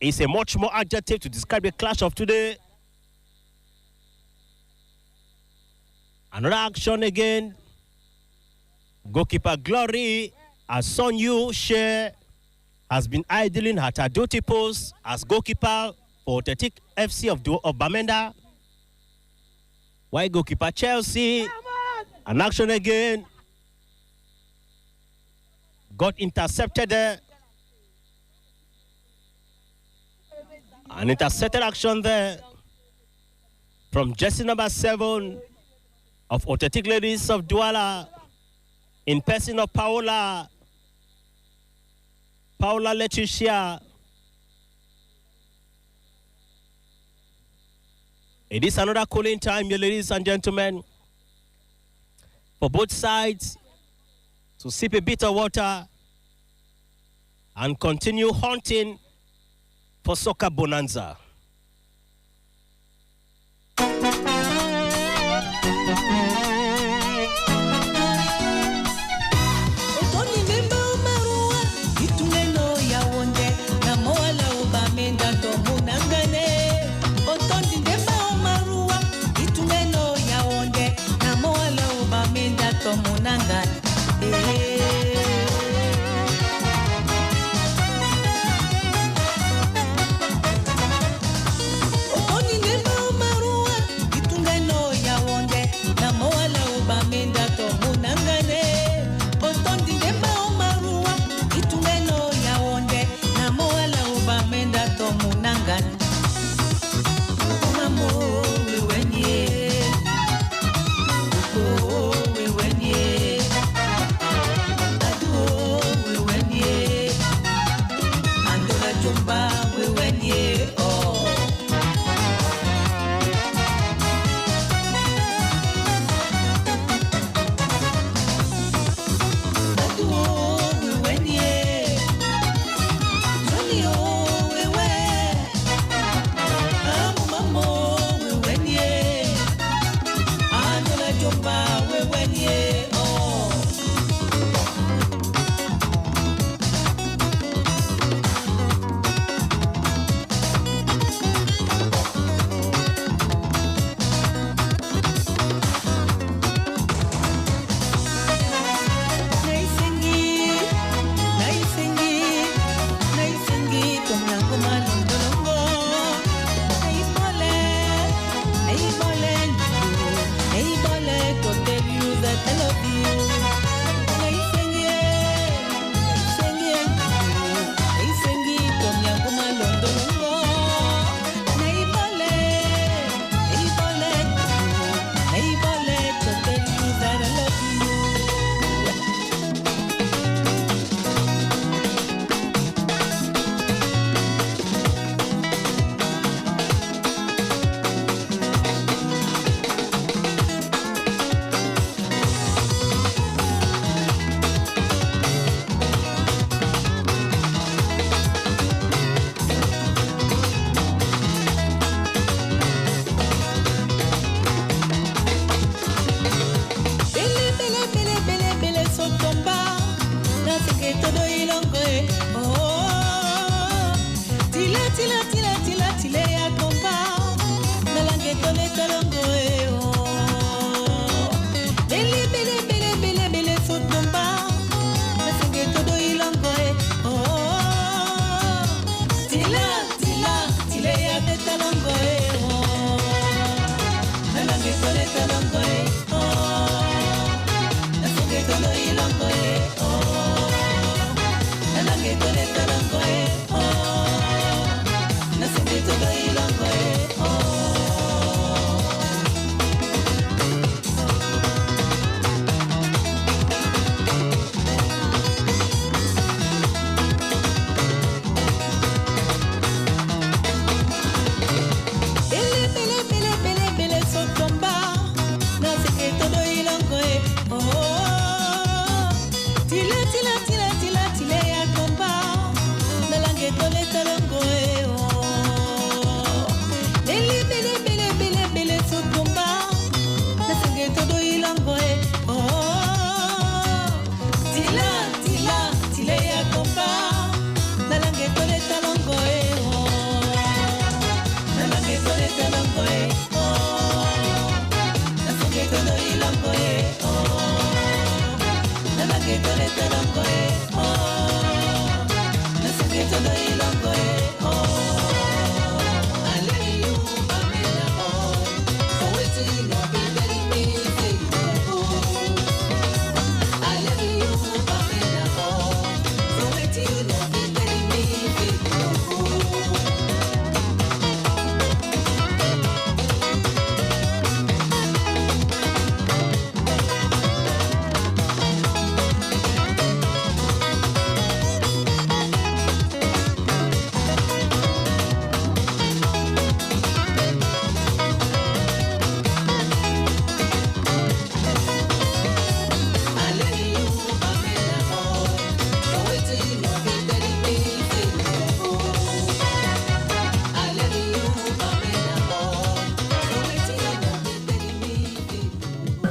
It's a much more adjective to describe the clash of today. Another action again. Goalkeeper Glory as Son Yu share has been idling at her duty post as goalkeeper for Athletic FC of Bamenda. While goalkeeper Chelsea, an action again, got intercepted there. An intercepted action there from jersey number 7 of Athletic Ladies of Douala in person of Paola Leticia. It is another cooling time, ladies and gentlemen, for both sides to sip a bit of water and continue hunting for soccer bonanza.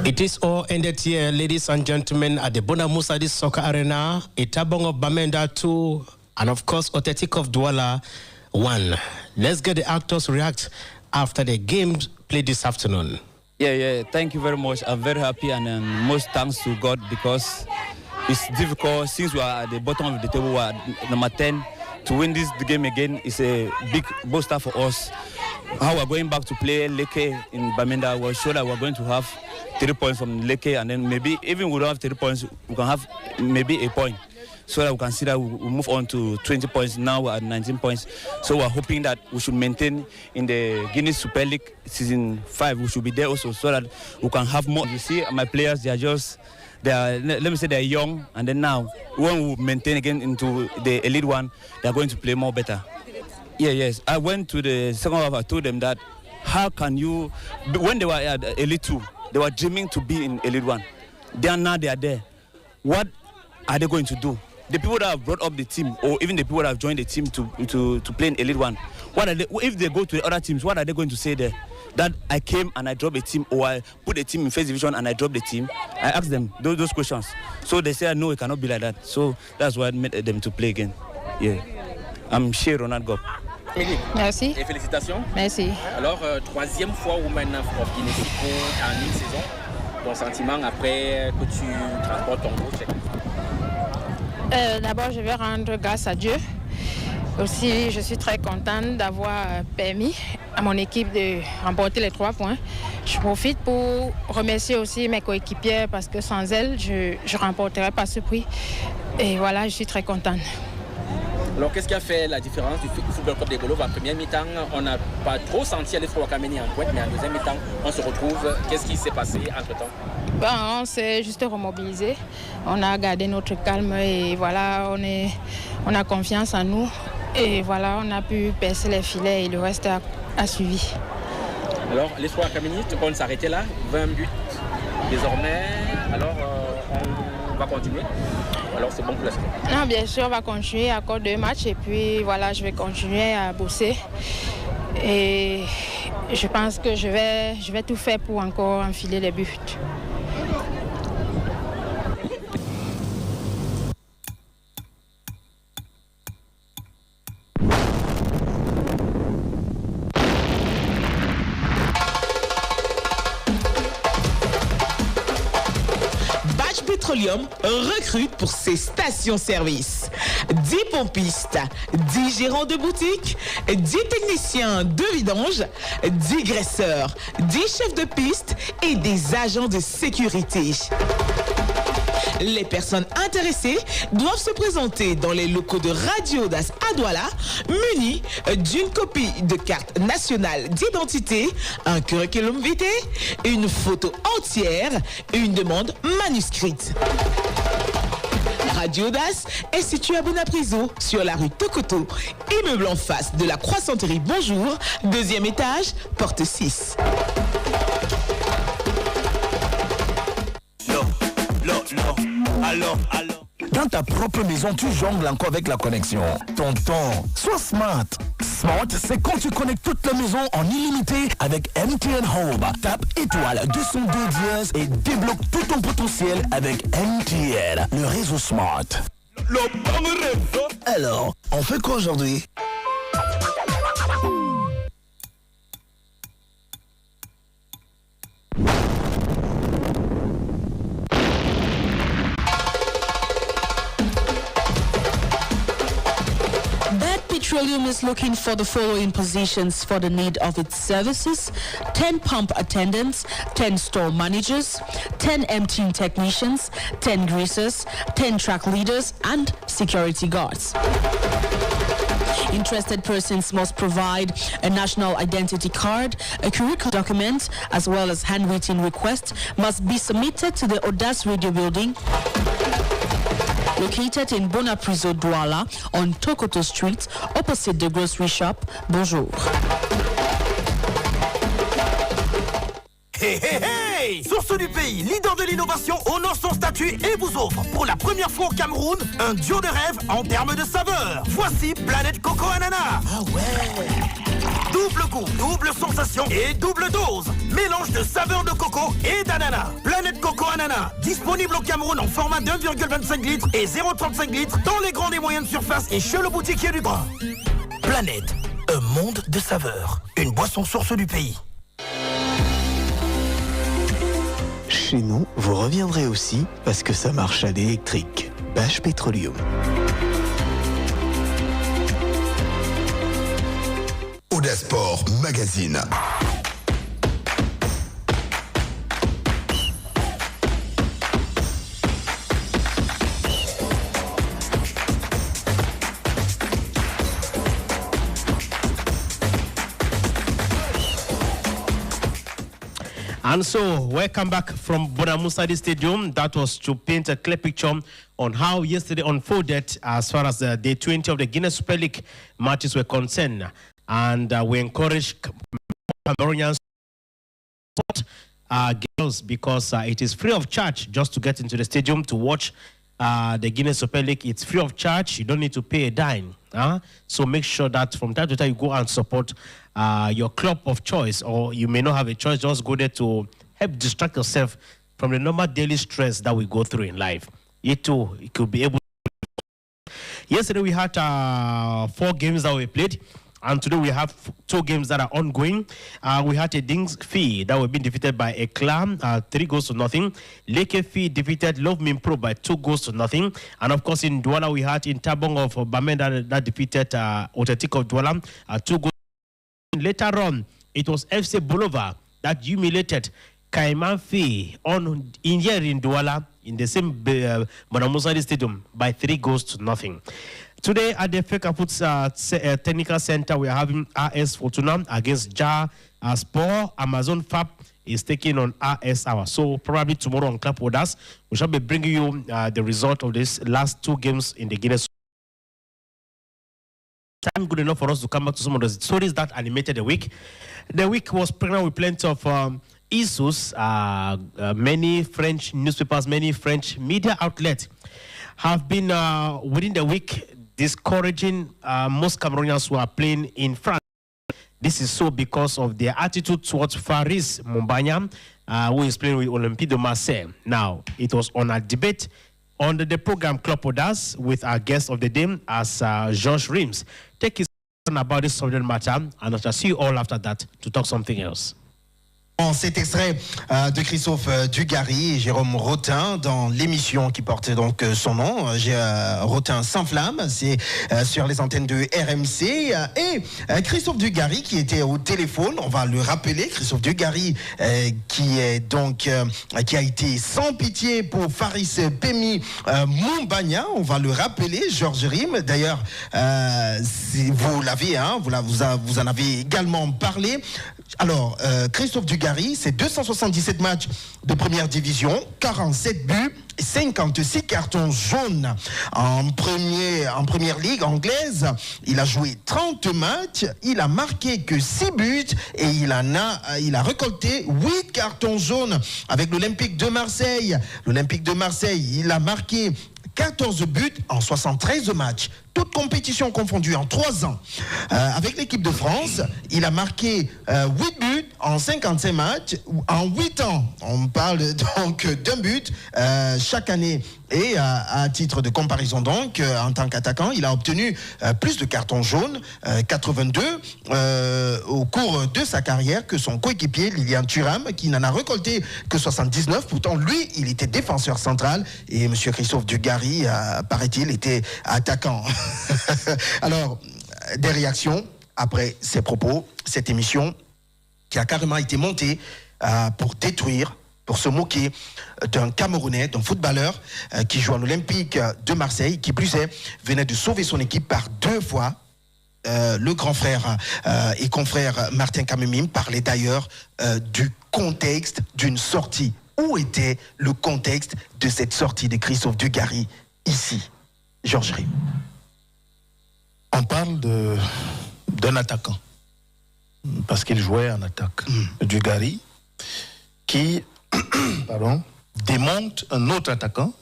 It is all ended here, ladies and gentlemen, at the Bona Musa Soccer Arena, Itabong of Bamenda 2, and of course, Authentic of Douala 1. Let's get the actors react after the game played this afternoon. Yeah, thank you very much. I'm very happy, and most thanks to God, because it's difficult since we are at the bottom of the table, we are number 10. To win the game again is a big booster for us. How we're going back to play Leke in Bamenda, we're sure that we're going to have 3 points from Leke, and then maybe even we don't have 3 points, we can have maybe a point, so that we can see that we move on to 20 points. Now we're at 19 points. So we're hoping that we should maintain in the Guinness Super League season 5. We should be there also, so that we can have more. You see, my players, let me say they're young, and then now when we maintain again into the Elite One, they're going to play more better. Yes. I went to the second half. I told them that how can you, when they were at Elite 2, they were dreaming to be in Elite 1. They are there. What are they going to do? The people that have brought up the team, or even the people that have joined the team to play in Elite 1, what are they, if they go to the other teams, what are they going to say there? That I came and I dropped a team, or I put a team in first division and I dropped the team? I asked them those questions. So they said, no, it cannot be like that. So that's why I made them to play again. Yeah. I'm Chez Ronald Gop. Merci. Et félicitations. Merci. Alors, troisième fois Women of Guinée en une saison. Ton sentiment après que tu transportes ton gros chèque? D'abord, je vais rendre grâce à Dieu. Aussi, je suis très contente d'avoir permis à mon équipe de remporter les 3 points. Je profite pour remercier aussi mes coéquipières, parce que sans elles, je ne remporterais pas ce prix. Et voilà, je suis très contente. Alors, qu'est-ce qui a fait la différence du Football Club des Gaulois? En première mi-temps, on n'a pas trop senti aller sur Wakameni en pointe, mais en deuxième mi-temps, on se retrouve. Qu'est-ce qui s'est passé entre-temps? On s'est juste remobilisé. On a gardé notre calme et voilà, on a confiance en nous. Et voilà, on a pu percer les filets et le reste a suivi. Alors, les 3 minutes, on s'arrêtait là, 20 buts désormais. Alors, on va continuer. Alors, c'est bon pour la saison? Non, bien sûr, on va continuer encore 2 matchs. Et puis, voilà, je vais continuer à bosser. Et je pense que je vais tout faire pour encore enfiler les buts. Recrute pour ses stations-service. 10 pompistes, 10 gérants de boutique, 10 techniciens de vidange, 10 graisseurs, 10 chefs de piste et des agents de sécurité. Les personnes intéressées doivent se présenter dans les locaux de Radio Audace à Douala, munis d'une copie de carte nationale d'identité, un curriculum vitae, une photo entière et une demande manuscrite. Radio Audace est située à Bonapriso, sur la rue Tokoto, immeuble en face de la Croissanterie Bonjour, 2e étage, porte 6. Alors. Dans ta propre maison, tu jongles encore avec la connexion. Tonton, sois smart. Smart, c'est quand tu connectes toute la maison en illimité avec MTN Home. Tape étoile 202 dièse et débloque tout ton potentiel avec MTN, le réseau smart. Alors, on fait quoi aujourd'hui? Petroleum is looking for the following positions for the need of its services: 10 pump attendants, 10 store managers, 10 emptying technicians, 10 greasers, 10 track leaders, and security guards. Interested persons must provide a national identity card, a curriculum document, as well as handwritten requests must be submitted to the Audace Radio Building, located in Bonapriso, Douala, on Tokoto Street, opposite the grocery shop. Bonjour. Hey! Source du pays, leader de l'innovation, honore son statut et vous offre pour la première fois au Cameroun un duo de rêve en termes de saveur. Voici Planète Coco Ananas. Ah ouais! Double goût goût, double sensation et double dose. Mélange de saveurs de coco et d'ananas. Planète Coco Ananas, disponible au Cameroun en format de 1,25 litres et 0,35 litres dans les grandes et moyennes surfaces et chez le boutiquier du coin. Planète, un monde de saveurs. Une boisson source du pays. Chez nous, vous reviendrez aussi parce que ça marche à l'électrique. Bâche Petroleum. Audace Sport Magazine. And so, welcome back from Bonamusadi Stadium. That was to paint a clear picture on how yesterday unfolded as far as day 20 of the Guinness Super League matches were concerned. And we encourage Cameroonians to support girls because it is free of charge just to get into the stadium to watch the Guinness Super League. It's free of charge. You don't need to pay a dime. So make sure that from time to time you go and support your club of choice, or you may not have a choice. Just go there to help distract yourself from the normal daily stress that we go through in life. It too, it could be able to. Yesterday we had 4 games that we played, and today we have 2 games that are ongoing. We had a Dings Fee that were being defeated by a Clam, 3-0. Leke Fee defeated Love Min Pro by 2-0. And of course in Douala we had in Tabong of Bamenda that defeated Otetik of Douala 2-0. Later on, it was FC Bolova that humiliated Kaiman Fee in here in Douala in the same Bonamusadi Stadium by 3-0. Today at the Fekaputs Technical Center, we are having RS Fortuna against Ja Sport. Amazon Fab is taking on RS Hour. So probably tomorrow on Club Audace, we shall be bringing you the result of these last 2 games in the Guinness. Time good enough for us to come back to some of the stories that animated the week. The week was pregnant with plenty of issues. Many French newspapers, many French media outlets have been within the week discouraging most Cameroonians who are playing in France. This is so because of their attitude towards Faris Mumbanya, who is playing with Olympique de Marseille. Now, it was on a debate on the program Club Audace with our guest of the day as Georges Rims. Take his on about this subject matter, and I shall see you all after that to talk something else. Cet extrait de Christophe Dugarry et Jérôme Rotin dans l'émission qui porte donc son nom, Rotin sans flamme, c'est sur les antennes de RMC. Et Christophe Dugarry qui était au téléphone, on va le rappeler, Christophe Dugarry qui a été sans pitié pour Faris Pemi Mumbanya, on va le rappeler, Georges Rim. D'ailleurs, si vous l'avez, vous en avez également parlé. Alors, Christophe Dugarry, c'est 277 matchs de première division, 47 buts, 56 cartons jaunes. En première ligue anglaise, il a joué 30 matchs, il a marqué que 6 buts et il a récolté 8 cartons jaunes avec l'Olympique de Marseille. L'Olympique de Marseille, il a marqué 14 buts en 73 matchs, toutes compétitions confondues en 3 ans. Avec l'équipe de France, il a marqué 8 buts en 55 matchs. En 8 ans, on parle donc d'un but chaque année. Et à titre de comparaison donc, en tant qu'attaquant, il a obtenu plus de cartons jaunes, 82, au cours de sa carrière que son coéquipier Lilian Thuram, qui n'en a récolté que 79. Pourtant, lui, il était défenseur central et M. Christophe Dugarry, paraît-il, était attaquant. Alors, des réactions après ces propos, cette émission qui a carrément été montée pour détruire, pour se moquer d'un Camerounais, d'un footballeur qui joue à l'Olympique de Marseille, qui plus est, venait de sauver son équipe par 2 fois. Le grand frère et confrère Martin Kamemim parlait d'ailleurs du contexte d'une sortie. Où était le contexte de cette sortie de Christophe Dugarry ici, Georges Rim? On parle d'un attaquant, parce qu'il jouait en attaque. Dugarry, qui démonte un autre attaquant,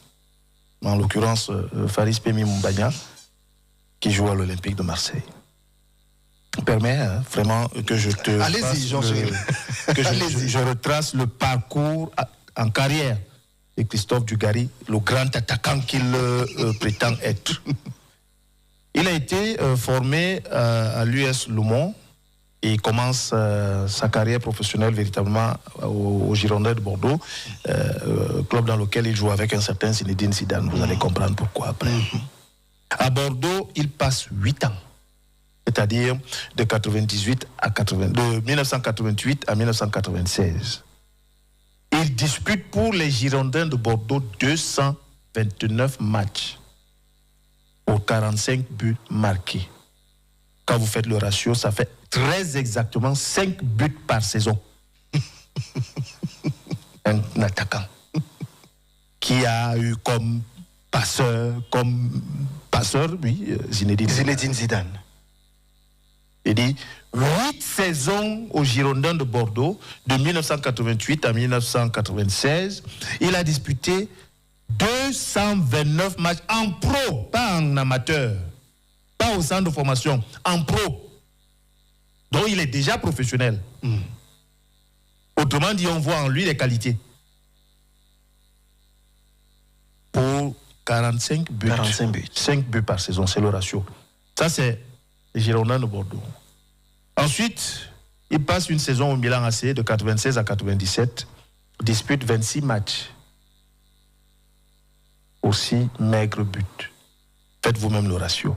en l'occurrence Faris Pemi Mumbanya, qui joue à l'Olympique de Marseille. permets vraiment que je te allez-y, je retrace le parcours en carrière de Christophe Dugarry, le grand attaquant qu'il prétend être. Il a été formé à l'US Le Mans et il commence sa carrière professionnelle véritablement au Girondins de Bordeaux, club dans lequel il joue avec un certain Zinedine Zidane. Vous allez comprendre pourquoi après. À Bordeaux, il passe 8 ans, c'est-à-dire de 1988 à 1996. Il dispute pour les Girondins de Bordeaux 229 matchs pour 45 buts marqués. Quand vous faites le ratio, ça fait très exactement 5 buts par saison. Un attaquant qui a eu comme passeur, oui, Zinedine Zidane. Il dit 8 saisons aux Girondins de Bordeaux, de 1988 à 1996. Il a disputé 229 matchs en pro, pas en amateur, pas au centre de formation, en pro. Donc il est déjà professionnel. Autrement dit, on voit en lui les qualités. Pour 45 buts. 5 buts par saison, c'est le ratio. Ça, c'est les Girondins de Bordeaux. Ensuite, il passe une saison au Milan AC de 96 à 97, dispute 26 matchs. Aussi maigre but. Faites vous-même le ratio.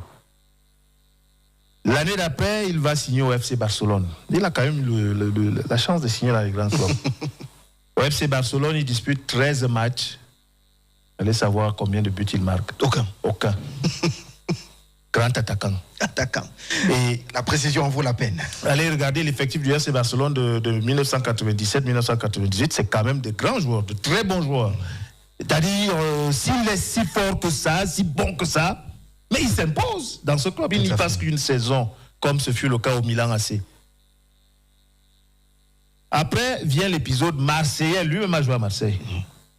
L'année d'après, il va signer au FC Barcelone. Il a quand même eu la chance de signer dans les grands clubs. Au FC Barcelone, il dispute 13 matchs. Allez savoir combien de buts il marque. Aucun. Grand attaquant. Et la précision en vaut la peine. Allez regarder l'effectif du FC Barcelone de 1997-1998. C'est quand même de grands joueurs, de très bons joueurs. C'est-à-dire, s'il est si fort que ça, si bon que ça, mais il s'impose dans ce club. Il n'y passe qu'une saison, comme ce fut le cas au Milan AC. Après vient l'épisode marseillais. Lui-même a joué à Marseille.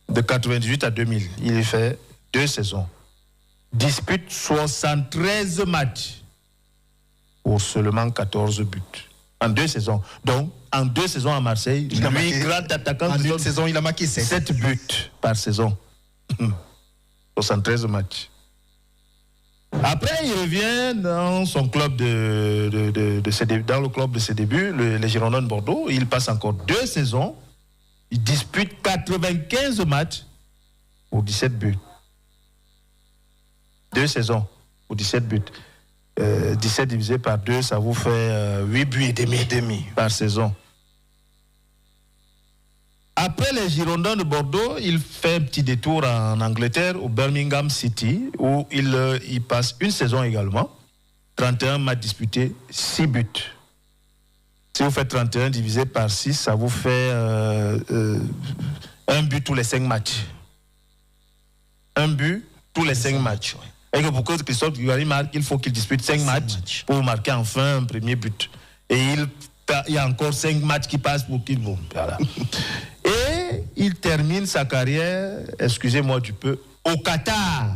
De 98 à 2000. Il fait 2 saisons. Dispute 73 matchs pour seulement 14 buts. En 2 saisons. Donc, en 2 saisons à Marseille, lui, grand attaquant, en 1 saison, il a marqué 7 buts par saison. 73 matchs. Après, il revient dans son club dans le club de ses débuts, les Girondins de Bordeaux. Il passe encore 2 saisons. Il dispute 95 matchs pour 17 buts. 2 saisons pour 17 buts. 17 divisé par 2, ça vous fait 8 buts et demi par saison. Après les Girondins de Bordeaux, il fait un petit détour en Angleterre, au Birmingham City, où il passe une saison également. 31 matchs disputés, 6 buts. Si vous faites 31 divisé par 6, ça vous fait 1 but tous les 5 matchs. 1 but tous les 5 matchs. Et que pour que Christophe Dugarry marque, il faut qu'il dispute 5 matchs pour marquer enfin un premier but. Et il y a encore 5 matchs qui passent pour qu'il... Bon, voilà. Et il termine sa carrière, excusez-moi du peu, au Qatar.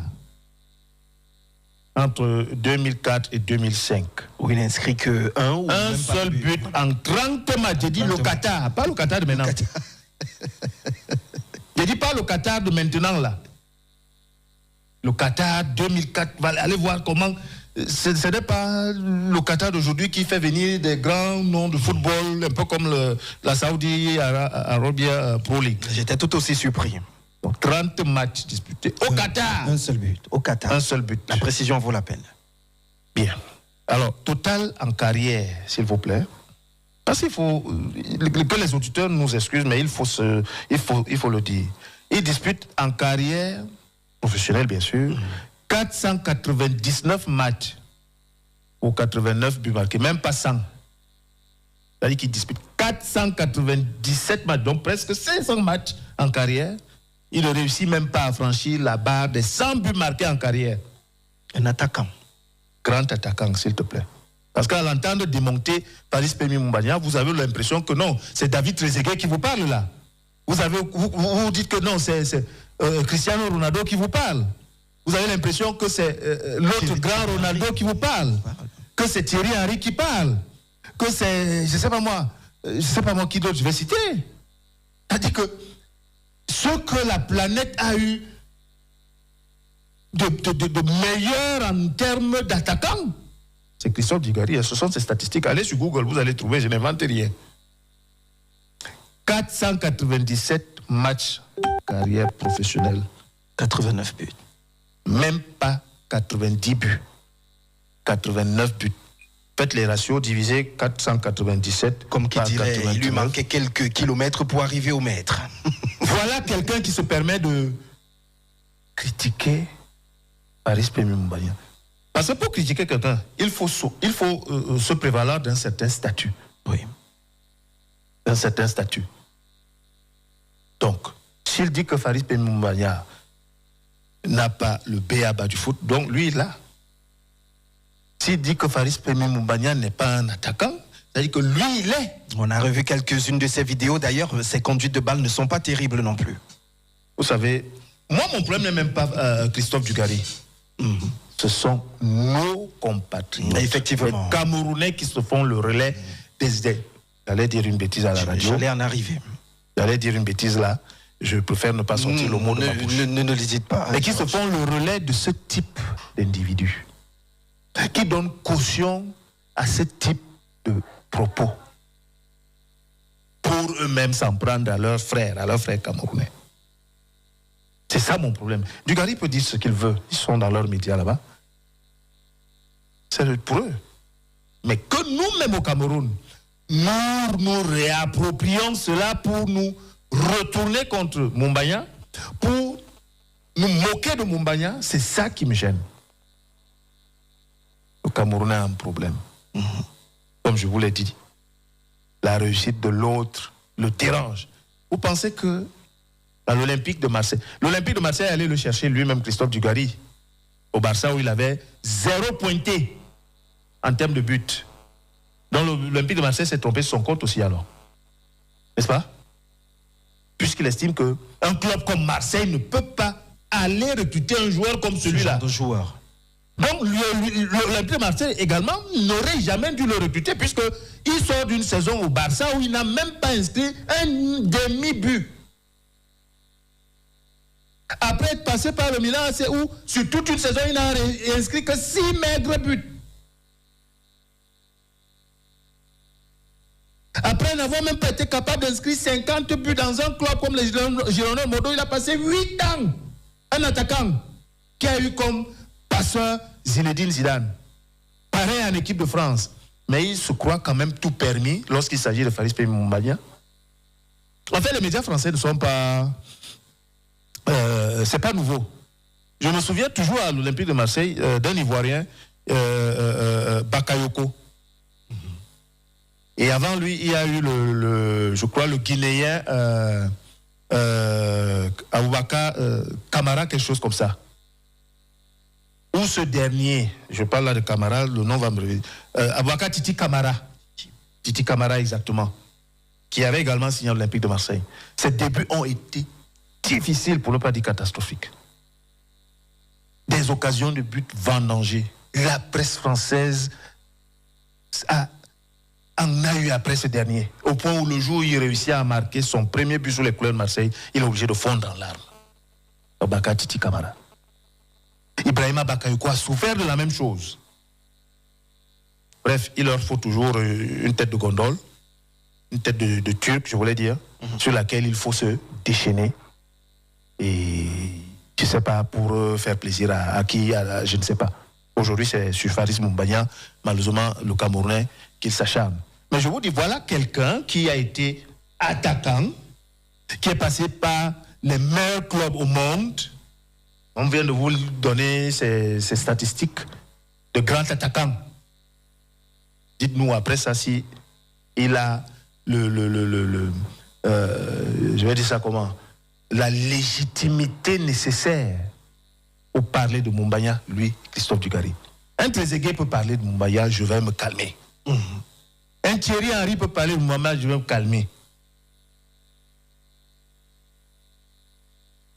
Entre 2004 et 2005. Où il n'inscrit un seul but en 30 matchs. J'ai dit le Qatar, pas le Qatar de maintenant. J'ai dit pas le Qatar de maintenant là. Le Qatar 2004, allez voir comment. Ce n'est pas le Qatar d'aujourd'hui qui fait venir des grands noms de football, un peu comme la Saudi Arabia Pro League. J'étais tout aussi surpris. Donc, 30 matchs disputés au Qatar. Un seul but. Au Qatar. Un seul but. La précision vaut la peine. Bien. Alors, total en carrière, s'il vous plaît. Parce qu'il faut que les auditeurs nous excusent, mais il faut le dire. Il dispute en carrière professionnelle, bien sûr, 499 matchs pour 89 buts marqués, même pas 100. C'est-à-dire qu'il dispute 497 matchs, donc presque 500 matchs en carrière. Il ne réussit même pas à franchir la barre des 100 buts marqués en carrière. Un attaquant. Grand attaquant, s'il te plaît. Parce qu'à l'entendre démonter Paris Pemi Moumbania, vous avez l'impression que non, c'est David Trezeguet qui vous parle là. Vous dites que non, c'est Cristiano Ronaldo qui vous parle. Vous avez l'impression que c'est l'autre grand Ronaldo qui vous parle. Que c'est Thierry Henry qui parle. que c'est, je sais pas moi qui d'autre je vais citer. C'est-à-dire que ce que la planète a eu de meilleur en termes d'attaquants, c'est Christophe Dugarry. Ce sont ses statistiques. Allez sur Google, vous allez trouver, je n'invente rien. 497 matchs de carrière professionnelle. 89 buts. Même pas 90 buts. 89 buts. Faites les ratios, divisez 497. Comme qui dirait, 89. Il lui manquait quelques kilomètres pour arriver au mètre. Voilà quelqu'un qui se permet de critiquer Paris Mumbanya. Parce que pour critiquer quelqu'un, il faut se prévaloir d'un certain statut. Oui. D'un certain statut. Donc, s'il dit que Faris Mumbanya n'a pas le B.A.B.A. du foot, donc lui, il l'a. S'il dit que Faris Mumbanya n'est pas un attaquant, c'est-à-dire que lui, il est. On a revu quelques-unes de ses vidéos. D'ailleurs, ses conduites de balles ne sont pas terribles non plus. Vous savez, moi, mon problème n'est même pas Christophe Dugarry. Ce sont nos compatriotes. Effectivement. Les Camerounais qui se font le relais des idées. J'allais dire une bêtise à la radio. J'allais en arriver. J'allais dire une bêtise là. Je préfère ne pas sortir le mot de ma bouche. Ne l'hésite pas. Mais qui se font le relais de ce type d'individus. Qui donnent caution à ce type de propos. Pour eux-mêmes s'en prendre à leurs frères camerounais. C'est ça mon problème. Dugarry peut dire ce qu'il veut. Ils sont dans leurs médias là-bas. C'est pour eux. Mais que nous-mêmes au Cameroun, nous réapproprions cela pour nous retourner contre Mumbanya, pour nous moquer de Mumbanya, c'est ça qui me gêne. Le Camerounais a un problème. Comme je vous l'ai dit, la réussite de l'autre le dérange. Vous pensez que à l'Olympique de Marseille, allait le chercher lui-même, Christophe Dugarry, au Barça où il avait 0 pointé en termes de but. Donc l'Olympique de Marseille s'est trompé sur son compte aussi alors. N'est-ce pas? Puisqu'il estime qu'un club comme Marseille ne peut pas aller recruter un joueur comme celui-là. De joueur. Donc l'Olympique de Marseille également n'aurait jamais dû le recruter puisqu'il sort d'une saison au Barça où il n'a même pas inscrit un demi-but. Après être passé par le Milan, c'est où sur toute une saison il n'a inscrit que 6 maigres buts. Après n'avoir même pas été capable d'inscrire 50 buts dans un club comme les Girondins Bordeaux, il a passé 8 ans. Un attaquant qui a eu comme passeur Zinedine Zidane. Pareil en équipe de France. Mais il se croit quand même tout permis lorsqu'il s'agit de Faris Mumbanya. En fait, les médias français ne sont pas... c'est pas nouveau. Je me souviens toujours à l'Olympique de Marseille d'un Ivoirien, Bakayoko. Et avant lui, il y a eu je crois, le Guinéen Aboubakar Camara, quelque chose comme ça. Où ce dernier, je parle là de Camara, le nom va me revenir. Aboubakar Titi Camara. Titi Camara, exactement. Qui avait également signé à l'Olympique de Marseille. Ses débuts ont été difficiles, pour ne pas dire catastrophiques. Des occasions de but vendangées. La presse française en a eu après ce dernier. Au point où le jour où il réussit à marquer son premier but sur les couleurs de Marseille, il est obligé de fondre en larmes. Aboubakar Titi Camara. Ibrahima Bakayoko a souffert de la même chose. Bref, il leur faut toujours une tête de gondole, une tête de turc, je voulais dire, sur laquelle il faut se déchaîner. Et je ne sais pas, pour faire plaisir à qui, je ne sais pas. Aujourd'hui, c'est sur Faris Mumbanya, malheureusement, le Camerounais, qu'il s'acharne. Mais je vous dis, voilà quelqu'un qui a été attaquant, qui est passé par les meilleurs clubs au monde. On vient de vous donner ces statistiques de grands attaquants. Dites-nous après ça si il a je vais dire ça comment, la légitimité nécessaire pour parler de Mumbanya, lui, Christophe Dugarry. Un Trezeguet peut parler de Mumbanya, je vais me calmer. Un Thierry Henry peut parler de Mumbanya, je vais me calmer.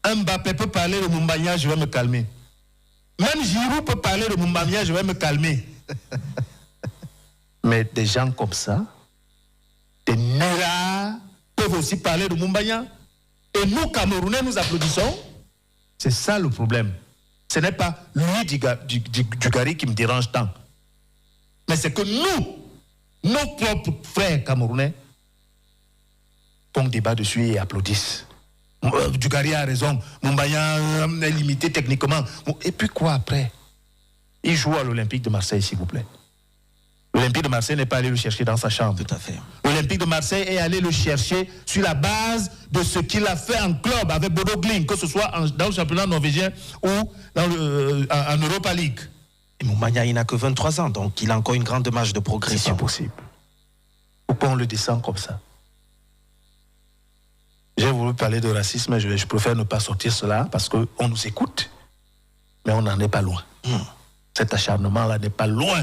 Un Mbappé peut parler de Mumbanya, je vais me calmer. Même Giroud peut parler de Mumbanya, je vais me calmer. Mais des gens comme ça, des Nera, peuvent aussi parler de Mumbanya. Et nous, Camerounais, nous applaudissons. C'est ça le problème. Ce n'est pas lui du Gari qui me dérange tant. Mais c'est que nous, nos propres frères camerounais, qu'on débat dessus et applaudissent. Dugari a raison, Mumbanya est limité techniquement. Et puis quoi après? Il joue à l'Olympique de Marseille, s'il vous plaît. L'Olympique de Marseille n'est pas allé le chercher dans sa chambre. Tout à fait. L'Olympique de Marseille est allé le chercher sur la base de ce qu'il a fait en club avec Bodo Glimt, que ce soit dans le championnat norvégien ou en Europa League. Et Mumbanya, il n'a que 23 ans, donc il a encore une grande marge de progression. C'est possible. Pourquoi on le descend comme ça? J'ai voulu parler de racisme, je préfère ne pas sortir cela parce qu'on nous écoute, mais on n'en est pas loin. Cet acharnement-là n'est pas loin.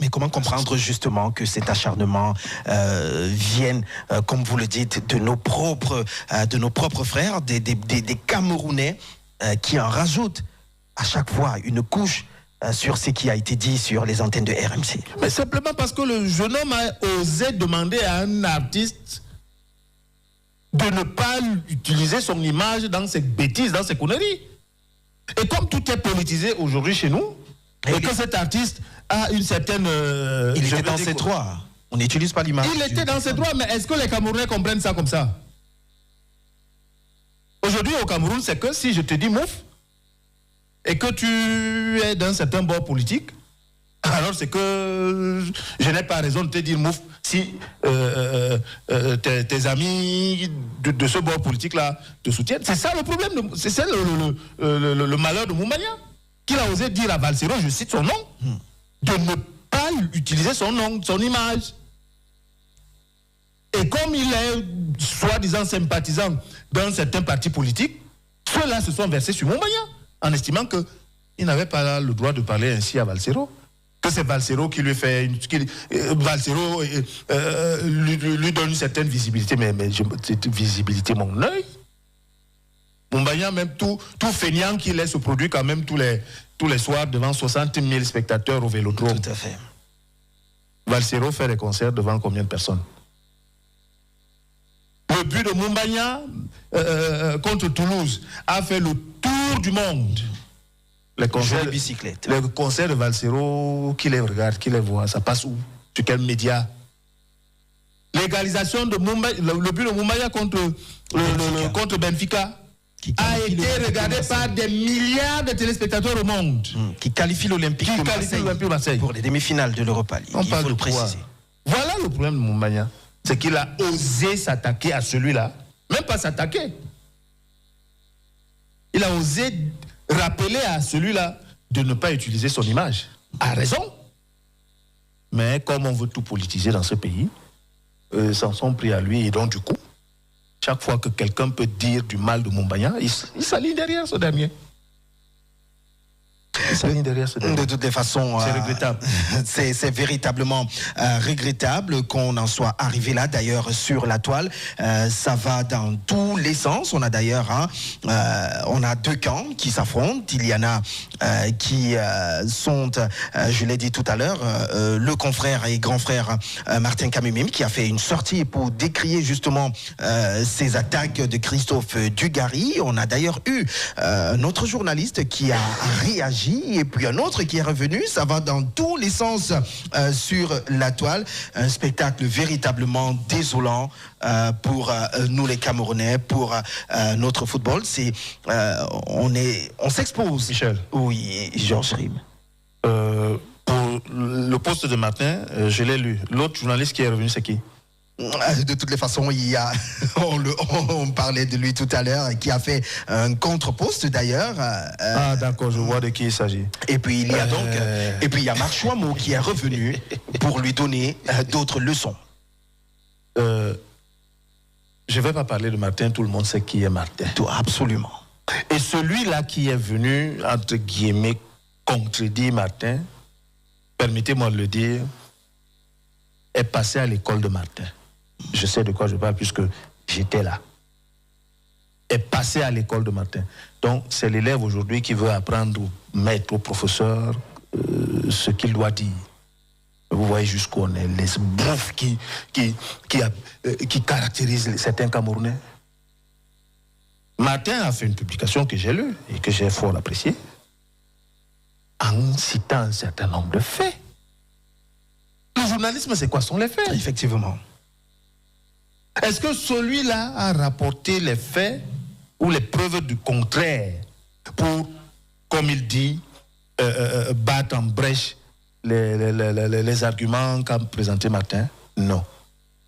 Mais comment comprendre justement que cet acharnement vienne, comme vous le dites, de nos propres frères, des Camerounais qui en rajoutent à chaque fois une couche sur ce qui a été dit sur les antennes de RMC? Mais simplement parce que le jeune homme a osé demander à un artiste de ne pas utiliser son image dans ses bêtises, dans ses conneries. Et comme tout est politisé aujourd'hui chez nous, et que cet artiste a une certaine... il était dans ses droits. On n'utilise pas l'image. Il était dans ses droits, mais est-ce que les Camerounais comprennent ça comme ça? Aujourd'hui, au Cameroun, c'est que si je te dis mouf, et que tu es d'un certain bord politique, alors c'est que je n'ai pas raison de te dire mouf si tes amis de ce bord politique-là te soutiennent. C'est ça le problème, c'est ça le malheur de Mumbanya, qu'il a osé dire à Valsero, je cite son nom, de ne pas utiliser son nom, son image. Et comme il est soi-disant sympathisant d'un certain parti politique, ceux-là se sont versés sur Mumbanya, en estimant qu'il n'avait pas le droit de parler ainsi à Valsero. Que c'est Valsero qui lui fait Valsero lui donne une certaine visibilité, mais cette visibilité, mon œil. Mumbanya, même tout feignant qu'il est, se produit quand même tous les soirs devant 60 000 spectateurs au Vélodrome. Tout à fait. Valsero fait des concerts devant combien de personnes? Le but de Mumbanya contre Toulouse a fait le tour du monde. Les concerts de bicyclette. Les concerts de Valsero, qui les regarde, qui les voit, ça passe où? Sur quel média? Légalisation de Mumbaya, le but de Mumbaya contre Benfica a été regardé par des milliards de téléspectateurs au monde. Qui qualifie l'Olympique de Marseille pour les demi-finales de l'Europa League. Il faut le préciser. Voilà le problème de Mumbaya. C'est qu'il a osé s'attaquer à celui-là. Même pas s'attaquer. Il a osé rappeler à celui-là de ne pas utiliser son image. A raison. Mais comme on veut tout politiser dans ce pays, s'en sont pris à lui. Et donc, du coup, chaque fois que quelqu'un peut dire du mal de Mumbaya, il s'aligne derrière ce dernier. De toutes les façons, c'est regrettable. C'est véritablement regrettable qu'on en soit arrivé là. D'ailleurs, sur la toile, ça va dans tous les sens. On a d'ailleurs, on a deux camps qui s'affrontent. Il y en a qui sont, je l'ai dit tout à l'heure, le confrère et grand frère Martin Kamimim qui a fait une sortie pour décrier justement ces attaques de Christophe Dugarry. On a d'ailleurs eu notre journaliste qui a réagi. Et puis un autre qui est revenu, ça va dans tous les sens sur la toile. Un spectacle véritablement désolant pour nous les Camerounais, pour notre football. On s'expose. Michel. Oui, Georges Rim. Pour le poste de Martin, je l'ai lu. L'autre journaliste qui est revenu, c'est qui? De toutes les façons, on parlait de lui tout à l'heure, qui a fait un contre-poste d'ailleurs. Ah d'accord, je vois de qui il s'agit. Et puis il y a il y a Marc Chouamau qui est revenu pour lui donner d'autres leçons. Je ne vais pas parler de Martin, tout le monde sait qui est Martin. Absolument. Et celui-là qui est venu, entre guillemets, contredire Martin, permettez-moi de le dire, est passé à l'école de Martin. Je sais de quoi je parle puisque j'étais là. Est passé à l'école de Martin. Donc c'est l'élève aujourd'hui qui veut apprendre au maître, au professeur, ce qu'il doit dire. Vous voyez jusqu'où on est, les bouffes qui caractérisent certains Camerounais. Martin a fait une publication que j'ai lue et que j'ai fort appréciée, en citant un certain nombre de faits. Le journalisme, c'est quoi? Ce sont les faits. Effectivement. Est-ce que celui-là a rapporté les faits ou les preuves du contraire pour, comme il dit, battre en brèche les arguments qu'a présenté Martin? Non.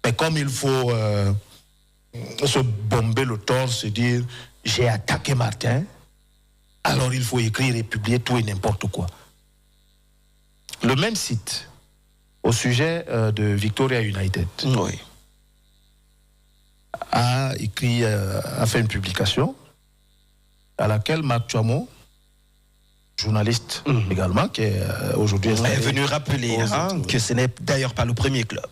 Mais comme il faut se bomber le torse et dire j'ai attaqué Martin, alors il faut écrire et publier tout et n'importe quoi. Le même site, au sujet de Victoria United, oui, a fait une publication à laquelle Marc Chouamo, journaliste également, qui est aujourd'hui est venu rappeler que ce n'est d'ailleurs pas le premier club.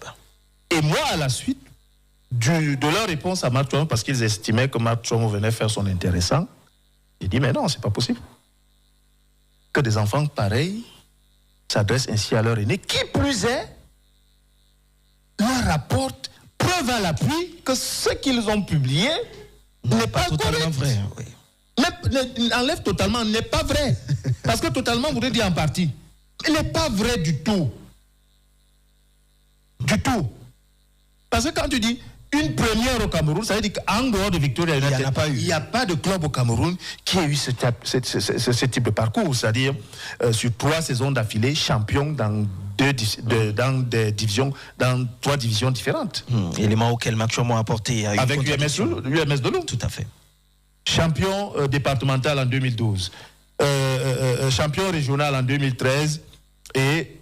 Et moi, à la suite de leur réponse à Marc Chouamo, parce qu'ils estimaient que Marc Chouamo venait faire son intéressant, j'ai dit mais non, c'est pas possible que des enfants pareils s'adressent ainsi à leur aîné. Qui plus est, leur rapporte preuve à l'appui que ce qu'ils ont publié n'est pas totalement vrai. Oui. Mais enlève totalement, n'est pas vrai. Parce que totalement voudrait dire en partie. Il n'est pas vrai du tout. Du tout. Parce que quand tu dis une première au Cameroun, ça veut dire qu'en dehors de Victoria United, il n'y a pas de club au Cameroun qui ait eu ce type de parcours. C'est-à-dire sur 3 saisons d'affilée, champion dans 3 divisions différentes. Élément auquel Marc Chouamo a apporté. Avec UMS de Lou. Tout à fait. Champion départemental en 2012, champion régional en 2013 et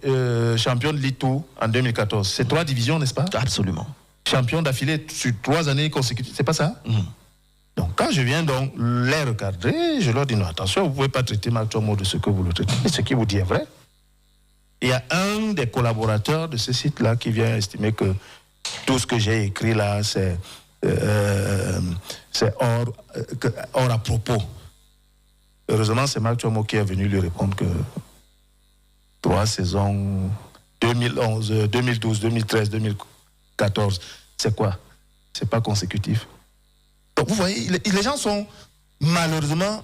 champion de l'ITO en 2014. C'est 3 divisions, n'est-ce pas? Absolument. Champion d'affilée sur 3 années consécutives, c'est pas ça? Donc quand je viens donc les recadrer, je leur dis non, attention, vous ne pouvez pas traiter Marc Chouamo de ce que vous le traitez. Et ce qui vous dit est vrai. Il y a un des collaborateurs de ce site-là qui vient estimer que tout ce que j'ai écrit là, c'est hors à propos. Heureusement, c'est Marc Chouamo qui est venu lui répondre que 3 saisons, 2011, 2012, 2013, 2014, c'est quoi? C'est pas consécutif. Donc vous voyez, les gens sont malheureusement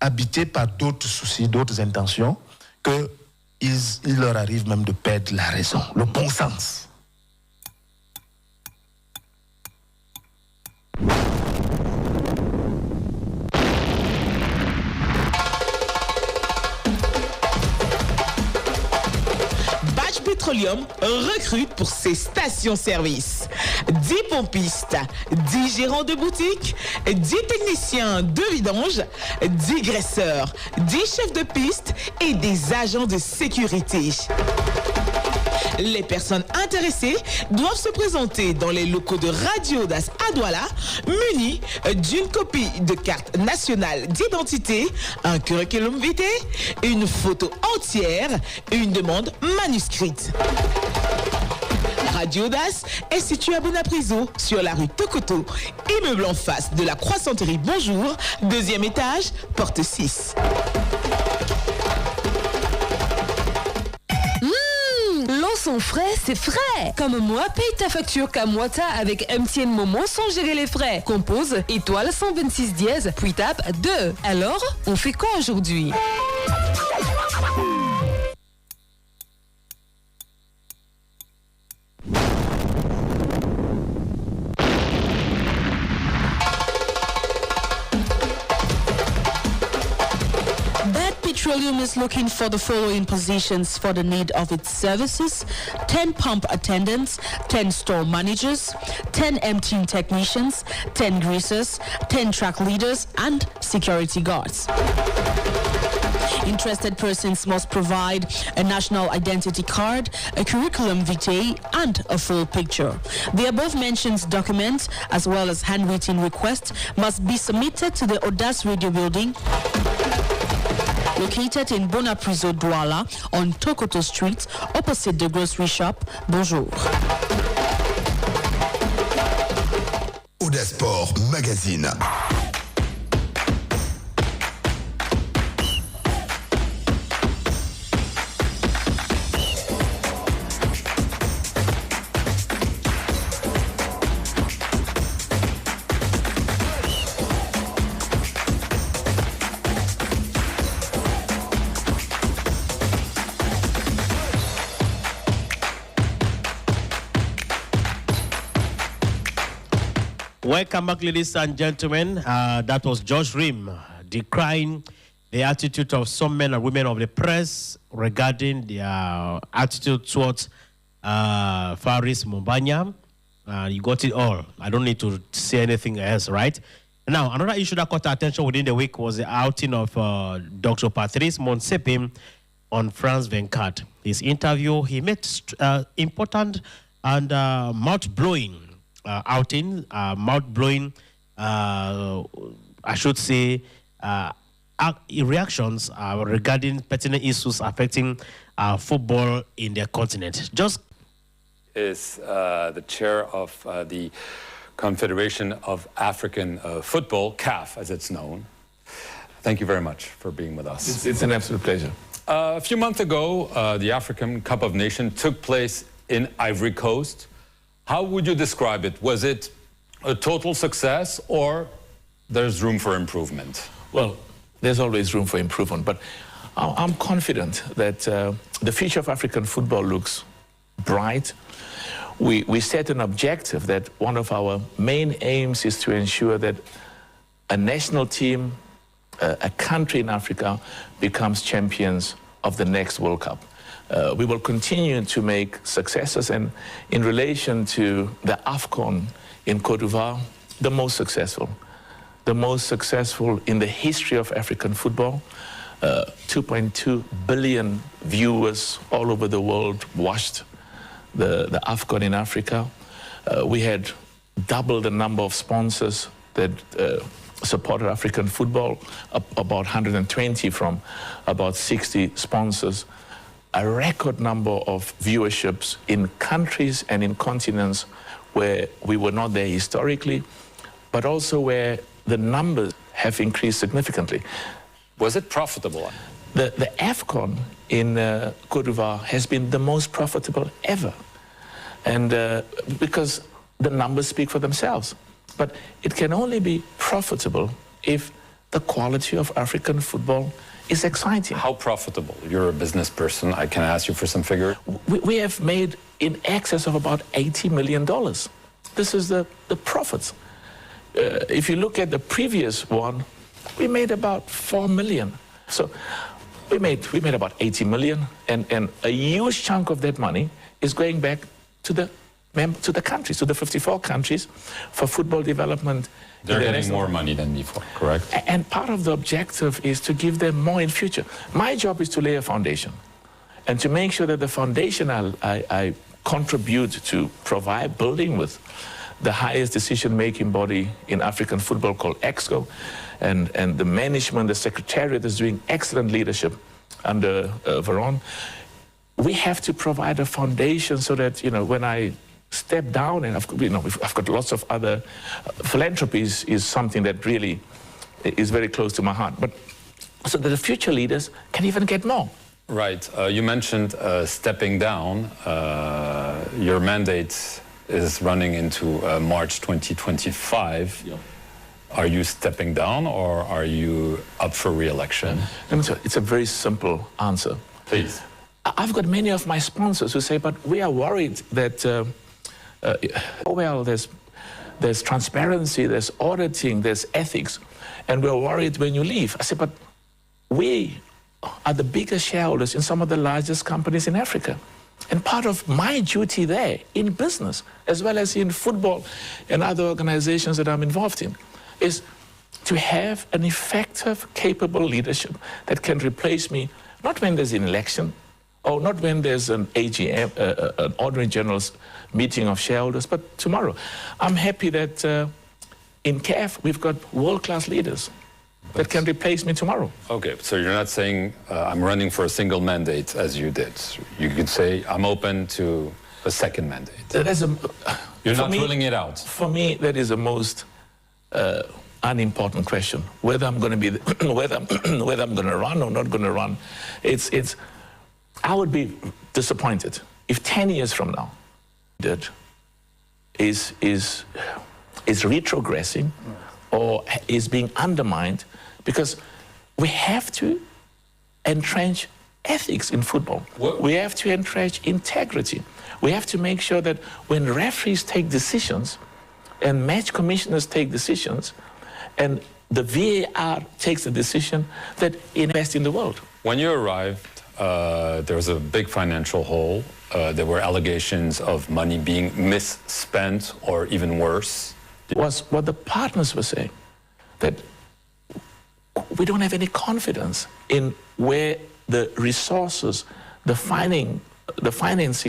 habités par d'autres soucis, d'autres intentions, que il leur arrive même de perdre la raison, le bon sens. Petroleum recrute pour ses stations-service. 10 pompistes, 10 gérants de boutique, 10 techniciens de vidange, 10 graisseurs, 10 chefs de piste et des agents de sécurité. Les personnes intéressées doivent se présenter dans les locaux de Radio Audace à Douala, munis d'une copie de carte nationale d'identité, un curriculum vitae, une photo entière et une demande manuscrite. Radio Audace est située à Bonapriso, sur la rue Tokoto, immeuble en face de la croissanterie Bonjour, 2e étage, porte 6. Sont frais, c'est frais. Comme moi, paye ta facture Kamwata avec MTN Momo sans gérer les frais. Compose étoile 126 dièse, puis tape 2. Alors, on fait quoi aujourd'hui? Petroleum is looking for the following positions for the need of its services: 10 pump attendants, 10 store managers, 10 emptying technicians, 10 greasers, 10 track leaders, and security guards. Interested persons must provide a national identity card, a curriculum vitae, and a full picture. The above-mentioned documents, as well as handwritten requests, must be submitted to the Audace Radio Building, located in Bonapriso, Douala, on Tokoto Street, opposite the grocery shop. Bonjour. Audace Sport Magazine. Welcome back, ladies and gentlemen. That was Josh Rim decrying the attitude of some men and women of the press regarding their attitude towards Faris Mumbanya. You got it all. I don't need to say anything else, right? Now, another issue that caught attention within the week was the outing of Dr. Patrice Monsepim on France 24. His interview, he made important and mouth-blowing outing, mouth-blowing, I should say, reactions regarding pertinent issues affecting football in the continent. Just is the chair of the Confederation of African Football, CAF, as it's known. Thank you very much for being with us. It's an absolute pleasure. A few months ago, the African Cup of Nations took place in Ivory Coast. How would you describe it? Was it a total success, or there's room for improvement? Well, there's always room for improvement, but I'm confident that the future of African football looks bright. We set an objective that one of our main aims is to ensure that a national team, a country in Africa, becomes champions of the next World Cup. We will continue to make successes, and in relation to the AUCUN in Côte d'Ivoire, the most successful in the history of African football. 2.2 billion viewers all over the world watched the AUCUN in Africa. We had double the number of sponsors that supported African football, about 120 from about 60 sponsors. A record number of viewerships in countries and in continents where we were not there historically, but also where the numbers have increased significantly. Was it profitable? The AFCON in Côte d'Ivoire has been the most profitable ever. And because the numbers speak for themselves. But it can only be profitable if the quality of African football is exciting. How profitable? You're a business person. I can ask you for some figures. We have made in excess of about $80 million. This is the profits. If you look at the previous one, we made about 4 million. So we made about 80 million, and a huge chunk of that money is going back to the countries, to the 54 countries for football development. They're getting more money than before, correct? And part of the objective is to give them more in future. My job is to lay a foundation and to make sure that the foundation I contribute to provide, building with the highest decision-making body in African football called EXCO, and the management, the secretariat is doing excellent leadership under Veron. We have to provide a foundation so that, when I step down, and I've got lots of other philanthropies is something that really is very close to my heart. But so that the future leaders can even get more. Right. You mentioned stepping down. Your mandate is running into March 2025. Yeah. Are you stepping down, or are you up for re-election? It's a very simple answer. Please. I've got many of my sponsors who say, but we are worried that, there's transparency, there's auditing, there's ethics, and we're worried when you leave. I said, but we are the biggest shareholders in some of the largest companies in Africa. And part of my duty there, in business, as well as in football and other organizations that I'm involved in, is to have an effective, capable leadership that can replace me, not when there's an election, or not when there's an AGM, an ordinary general's meeting of shareholders, but tomorrow. I'm happy that in CAF, we've got world-class leaders that can replace me tomorrow. Okay, so you're not saying I'm running for a single mandate as you did. You could say I'm open to a second mandate. You're not ruling it out. For me, that is the most unimportant question. Whether I'm going to be, whether I'm going to run or not going to run, I would be disappointed if 10 years from now, that is retrogressing or is being undermined, because we have to entrench ethics in football. We have to entrench integrity. We have to make sure that when referees take decisions, and match commissioners take decisions, and the VAR takes a decision that is best in the world. When you arrived, there was a big financial hole. There were allegations of money being misspent or even worse. Was what the partners were saying, that we don't have any confidence in where the resources, the financing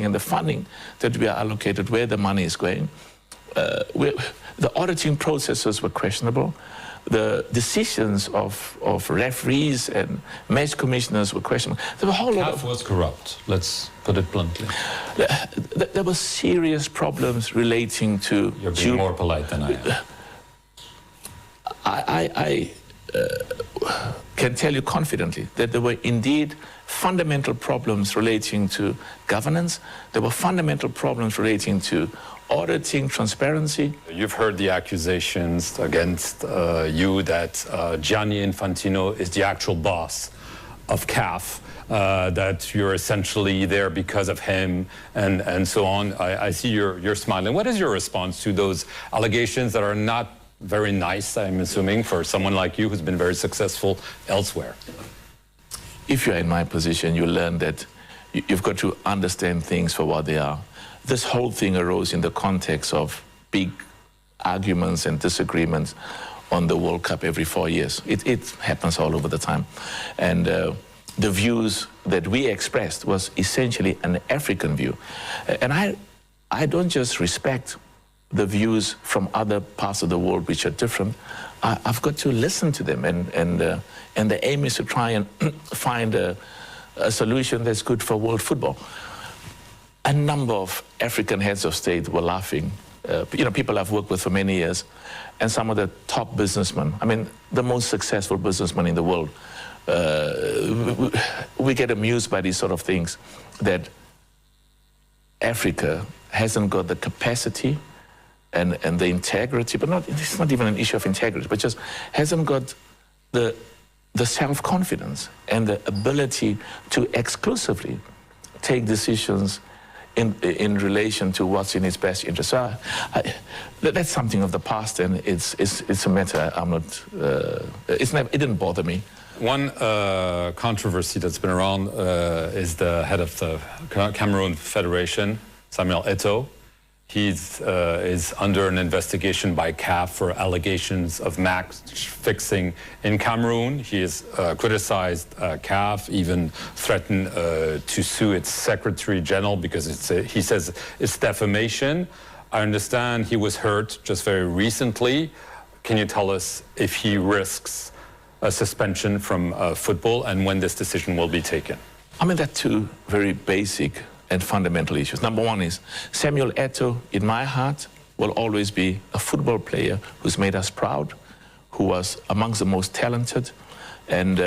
and the funding that we are allocated, where the money is going. The auditing processes were questionable. The decisions of referees and match commissioners were questionable. There were a whole lot of... was corrupt, let's put it bluntly. There were serious problems relating to... You're being more polite than I am. I can tell you confidently that there were indeed fundamental problems relating to governance. There were fundamental problems relating to auditing, transparency. You've heard the accusations against you that Gianni Infantino is the actual boss of CAF, that you're essentially there because of him, and so on. I see you're smiling. What is your response to those allegations that are not very nice, I'm assuming, for someone like you who's been very successful elsewhere? If you're in my position, you learn that you've got to understand things for what they are. This whole thing arose in the context of big arguments and disagreements on the World Cup every 4 years. It happens all over the time. And the views that we expressed was essentially an African view. And I don't just respect the views from other parts of the world which are different. I've got to listen to them, and the aim is to try and find a solution that's good for world football. A number of African heads of state were laughing. People I've worked with for many years, and some of the top businessmen, I mean, the most successful businessmen in the world, we get amused by these sort of things, that Africa hasn't got the capacity and the integrity, but it's not even an issue of integrity, but just hasn't got the self-confidence and the ability to exclusively take decisions in relation to what's in its best interest. So that's something of the past, and it's a matter I'm not. It didn't bother me. One controversy that's been around is the head of the Cameroon Federation, Samuel Eto'o. He is under an investigation by CAF for allegations of match fixing in Cameroon. He has criticized CAF, even threatened to sue its Secretary General because he says it's defamation. I understand he was hurt just very recently. Can you tell us if he risks a suspension from football and when this decision will be taken? I mean, there are two very basic and fundamental issues. Number one is Samuel Eto'o, in my heart, will always be a football player who's made us proud, who was amongst the most talented, and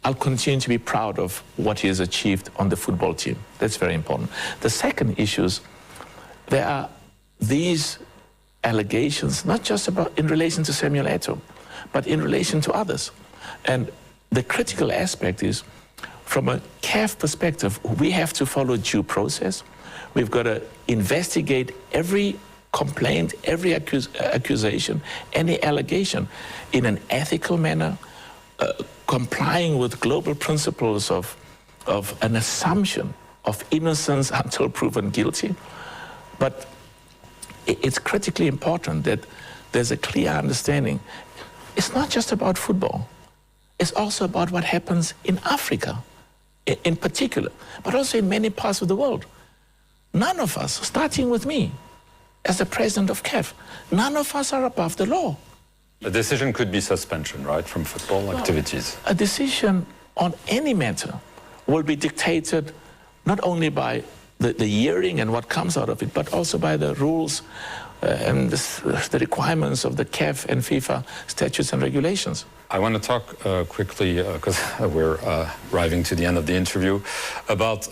I'll continue to be proud of what he has achieved on the football team. That's very important. The second issue is there are these allegations, not just in relation to Samuel Eto'o, but in relation to others. And the critical aspect is, from a CAF perspective, we have to follow due process. We've got to investigate every complaint, every accusation, any allegation in an ethical manner, complying with global principles of an assumption of innocence until proven guilty. But it's critically important that there's a clear understanding. It's not just about football. It's also about what happens in Africa, in particular, but also in many parts of the world. None of us, starting with me, as the president of CAF, none of us are above the law. The decision could be suspension, right, from football activities? A decision on any matter will be dictated not only by the hearing and what comes out of it, but also by the rules and the requirements of the CAF and FIFA statutes and regulations. I want to talk quickly, because we're arriving to the end of the interview, about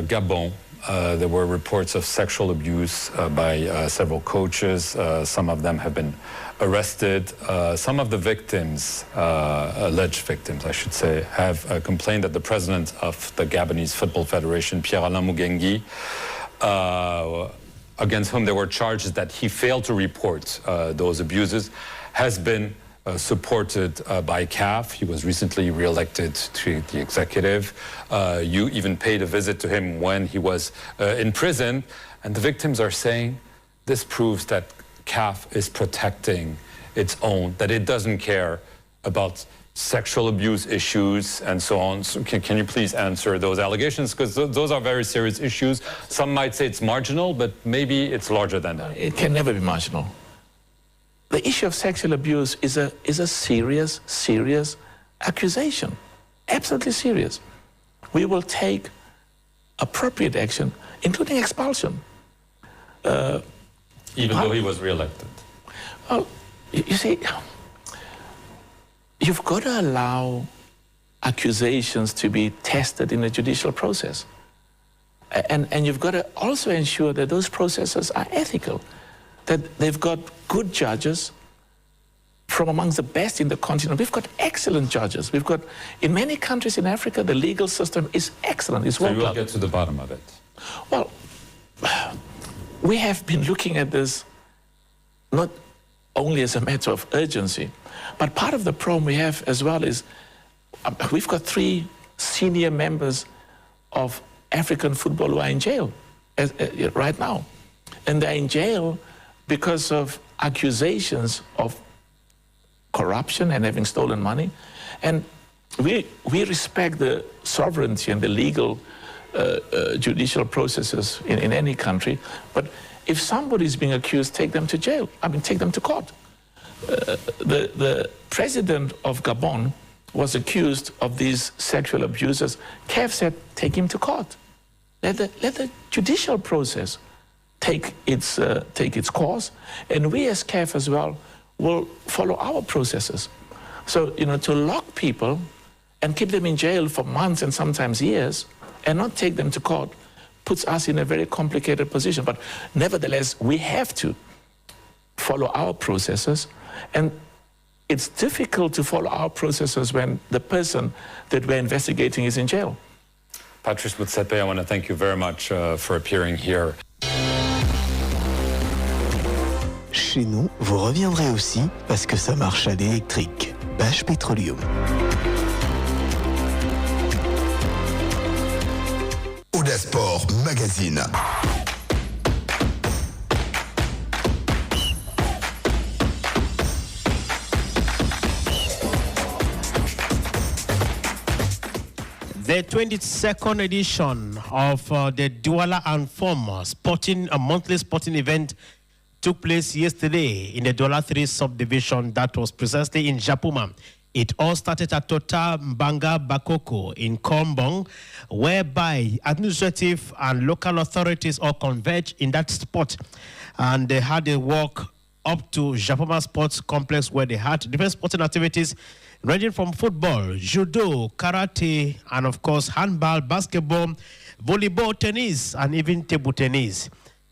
Gabon. There were reports of sexual abuse by several coaches. Some of them have been arrested. Some of the victims, alleged victims, I should say, have complained that the president of the Gabonese Football Federation, Pierre-Alain Mugengi, against whom there were charges that he failed to report those abuses, has been supported by CAF. He was recently re-elected to the executive. You even paid a visit to him when he was in prison. And the victims are saying this proves that CAF is protecting its own, that it doesn't care about sexual abuse issues and so on. So can you please answer those allegations? Because those are very serious issues. Some might say it's marginal, but maybe it's larger than that. It can never be marginal. The issue of sexual abuse is a serious accusation. Absolutely serious. We will take appropriate action, including expulsion. Even though he was re-elected? Well, you see, you've got to allow accusations to be tested in a judicial process. And you've got to also ensure that those processes are ethical, that they've got good judges from amongst the best in the continent. We've got excellent judges. We've got, in many countries in Africa, the legal system is excellent. It's so you will get to the bottom of it? Well, we have been looking at this not only as a matter of urgency, but part of the problem we have as well is we've got 3 senior members of African football who are in jail right now. And they're in jail because of accusations of corruption and having stolen money. And we respect the sovereignty and the legal judicial processes in any country, but if somebody is being accused, take them to jail. I mean, take them to court. The president of Gabon was accused of these sexual abuses. CAF said, take him to court. Let the judicial process take its course, and we as CAF as well will follow our processes. So, to lock people and keep them in jail for months and sometimes years and not take them to court puts us in a very complicated position. But nevertheless, we have to follow our processes, and it's difficult to follow our processes when the person that we're investigating is in jail. Patrice Motsepe, I want to thank you very much for appearing here. Chez nous, vous reviendrez aussi parce que ça marche à l'électrique. Page Petroleum. Audace Sport Magazine. The 22nd edition of the Douala and Form monthly sporting event took place yesterday in the Douala 3 subdivision that was precisely in Japuma. It all started at Tota Mbanga Bakoko in Kombong, whereby administrative and local authorities all converged in that spot. And they had a walk up to Japoma Sports Complex where they had different sporting activities ranging from football, judo, karate, and of course handball, basketball, volleyball, tennis, and even table tennis.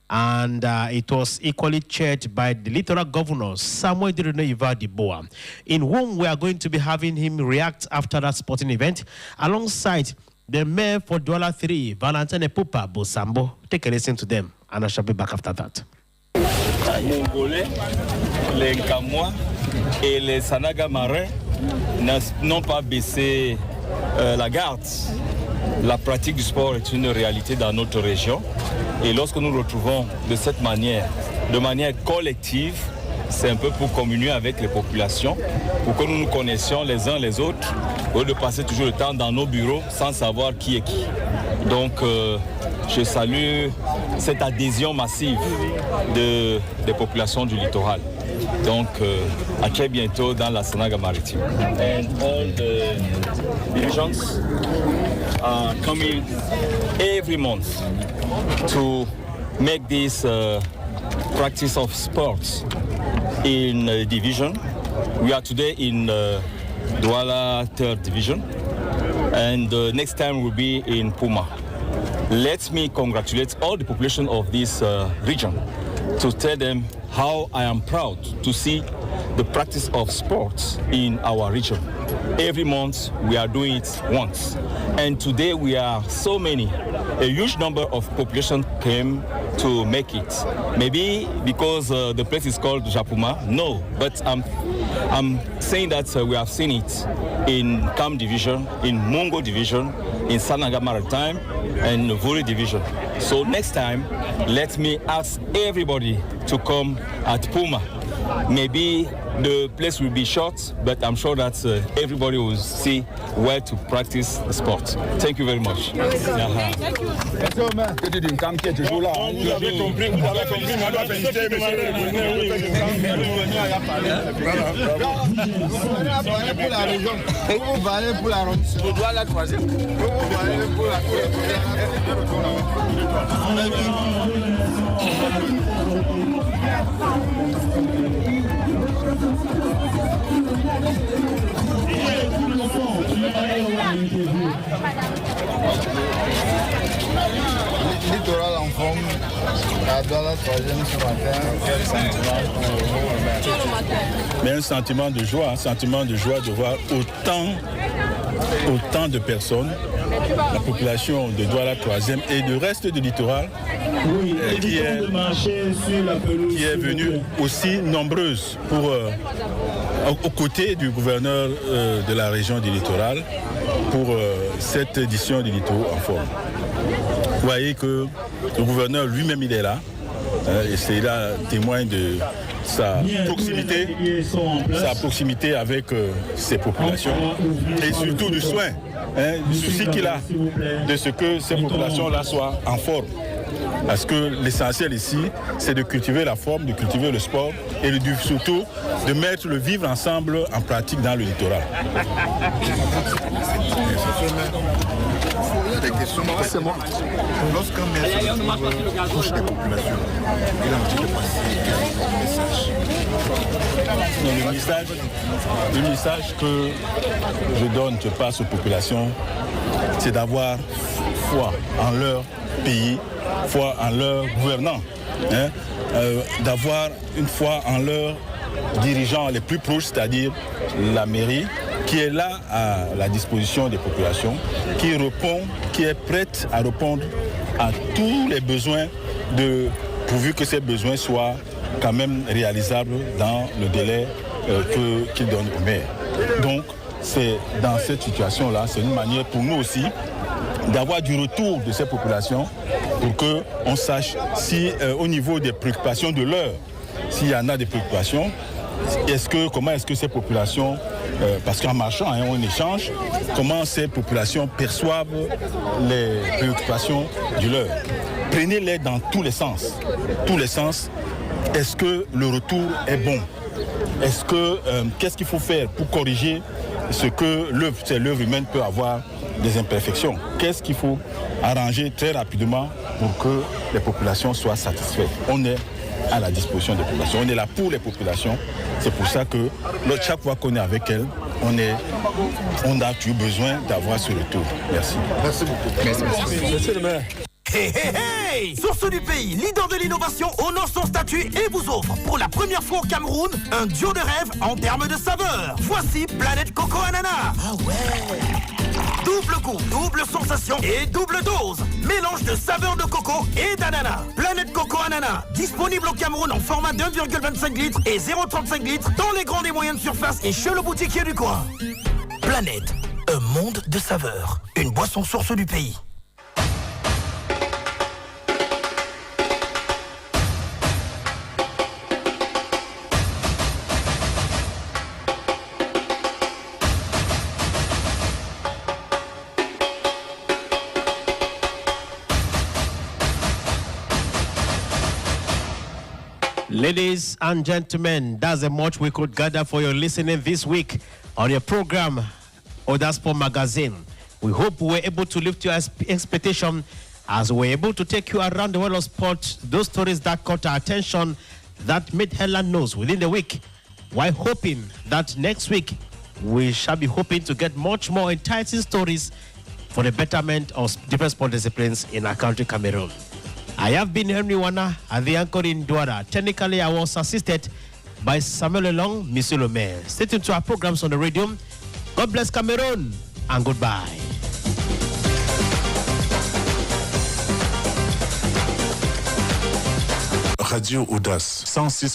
And it was equally chaired by the Littoral Governor, Samuel Diboa, in whom we are going to be having him react after that sporting event, alongside the Mayor for Douala 3, Valentin Epupa Bosambo. Take a listen to them, and I shall be back after that. Mongolais, les Kamois et les Sanaga marins n'ont pas baissé la garde. La pratique du sport est une réalité dans notre région. Et lorsque nous nous retrouvons de cette manière, de manière collective, c'est un peu pour communier avec les populations, pour que nous nous connaissions les uns les autres, au lieu de passer toujours le temps dans nos bureaux sans savoir qui est qui. Donc, je salue cette adhésion massive des populations du littoral. Donc, à très bientôt dans la Sanaga maritime. And all the divisions are coming every month to make this practice of sports in division. We are today in Douala 3rd division, and next time we'll be in Puma. Let me congratulate all the population of this region to tell them how I am proud to see the practice of sports in our region. Every month we are doing it once. And today we are so many. A huge number of population came to make it. Maybe because the place is called Japuma? No, but I'm saying that we have seen it in Kam Division, in Mungo Division, in Sanaga Maritime, and Vuri Division. So next time, let me ask everybody to come at Puma. Maybe the place will be short, but I'm sure that everybody will see where to practice the sport. Thank you very much. Thank you. Littoral en forme, à la troisième ce matin, quel sentiment Mais un sentiment de joie de voir autant de personnes, la population de Douala 3e et du reste du littoral qui est venue aussi nombreuse pour aux côtés du gouverneur de la région du littoral pour cette édition du Littoral en forme. Vous voyez que le gouverneur lui-même il est là et c'est là témoin de sa proximité avec ces populations et surtout du soin, du souci qu'il a de ce que ces populations-là soient en forme. Parce que l'essentiel ici, c'est de cultiver la forme, de cultiver le sport et surtout de mettre le vivre ensemble en pratique dans le littoral. Il y a des questions. C'est moi. Lorsqu'un maire touche des populations, il a envie de passer quel message? Le message que je donne, je passe aux populations, c'est d'avoir foi en leur pays, foi en leurs gouvernants, d'avoir une foi en leurs dirigeants les plus proches, c'est-à-dire la mairie, qui est là à la disposition des populations, qui est prête à répondre à tous les besoins, pourvu que ces besoins soient quand même réalisables dans le délai qu'ils donnent au maire. Donc, c'est dans cette situation-là, c'est une manière pour nous aussi d'avoir du retour de ces populations pour qu'on sache si au niveau des préoccupations de l'heure, s'il y en a des préoccupations, comment est-ce que ces populations, parce qu'en marchant, on échange, comment ces populations perçoivent les préoccupations du leur. Prenez-les dans tous les sens. Est-ce que le retour est bon? Qu'est-ce qu'il faut faire pour corriger ce que l'œuvre humaine peut avoir des imperfections? Qu'est-ce qu'il faut arranger très rapidement pour que les populations soient satisfaites? On est à la disposition des populations, on est là pour les populations. C'est pour ça que chaque fois qu'on est avec elles, on a toujours besoin d'avoir ce retour. Merci. Merci beaucoup. Merci le maire. Hey, hey, hey! Source du pays, leader de l'innovation, honore son statut et vous offre pour la première fois au Cameroun un duo de rêve en termes de saveur. Voici Planète Coco Ananas. Ah ouais! Double goût, double sensation et double dose. Mélange de saveurs de coco et d'ananas. Planète Coco Ananas, disponible au Cameroun en format de 1,25 litres et 0,35 litres dans les grandes et moyennes surfaces et chez le boutiquier du coin. Planète, un monde de saveurs. Une boisson source du pays. Ladies and gentlemen, that's the much we could gather for your listening this week on your program, Audace Sport Magazine. We hope we were able to lift your expectation as we were able to take you around the world of sport, those stories that caught our attention, that made headline news within the week, while hoping that next week we shall be hoping to get much more enticing stories for the betterment of different sport disciplines in our country, Cameroon. I have been Henry Wana at the anchor in Douala. Technically, I was assisted by Samuel Long, Monsieur Le Maire. Stay tuned to our programs on the radio. God bless Cameroon and goodbye. Radio Audace 106.8.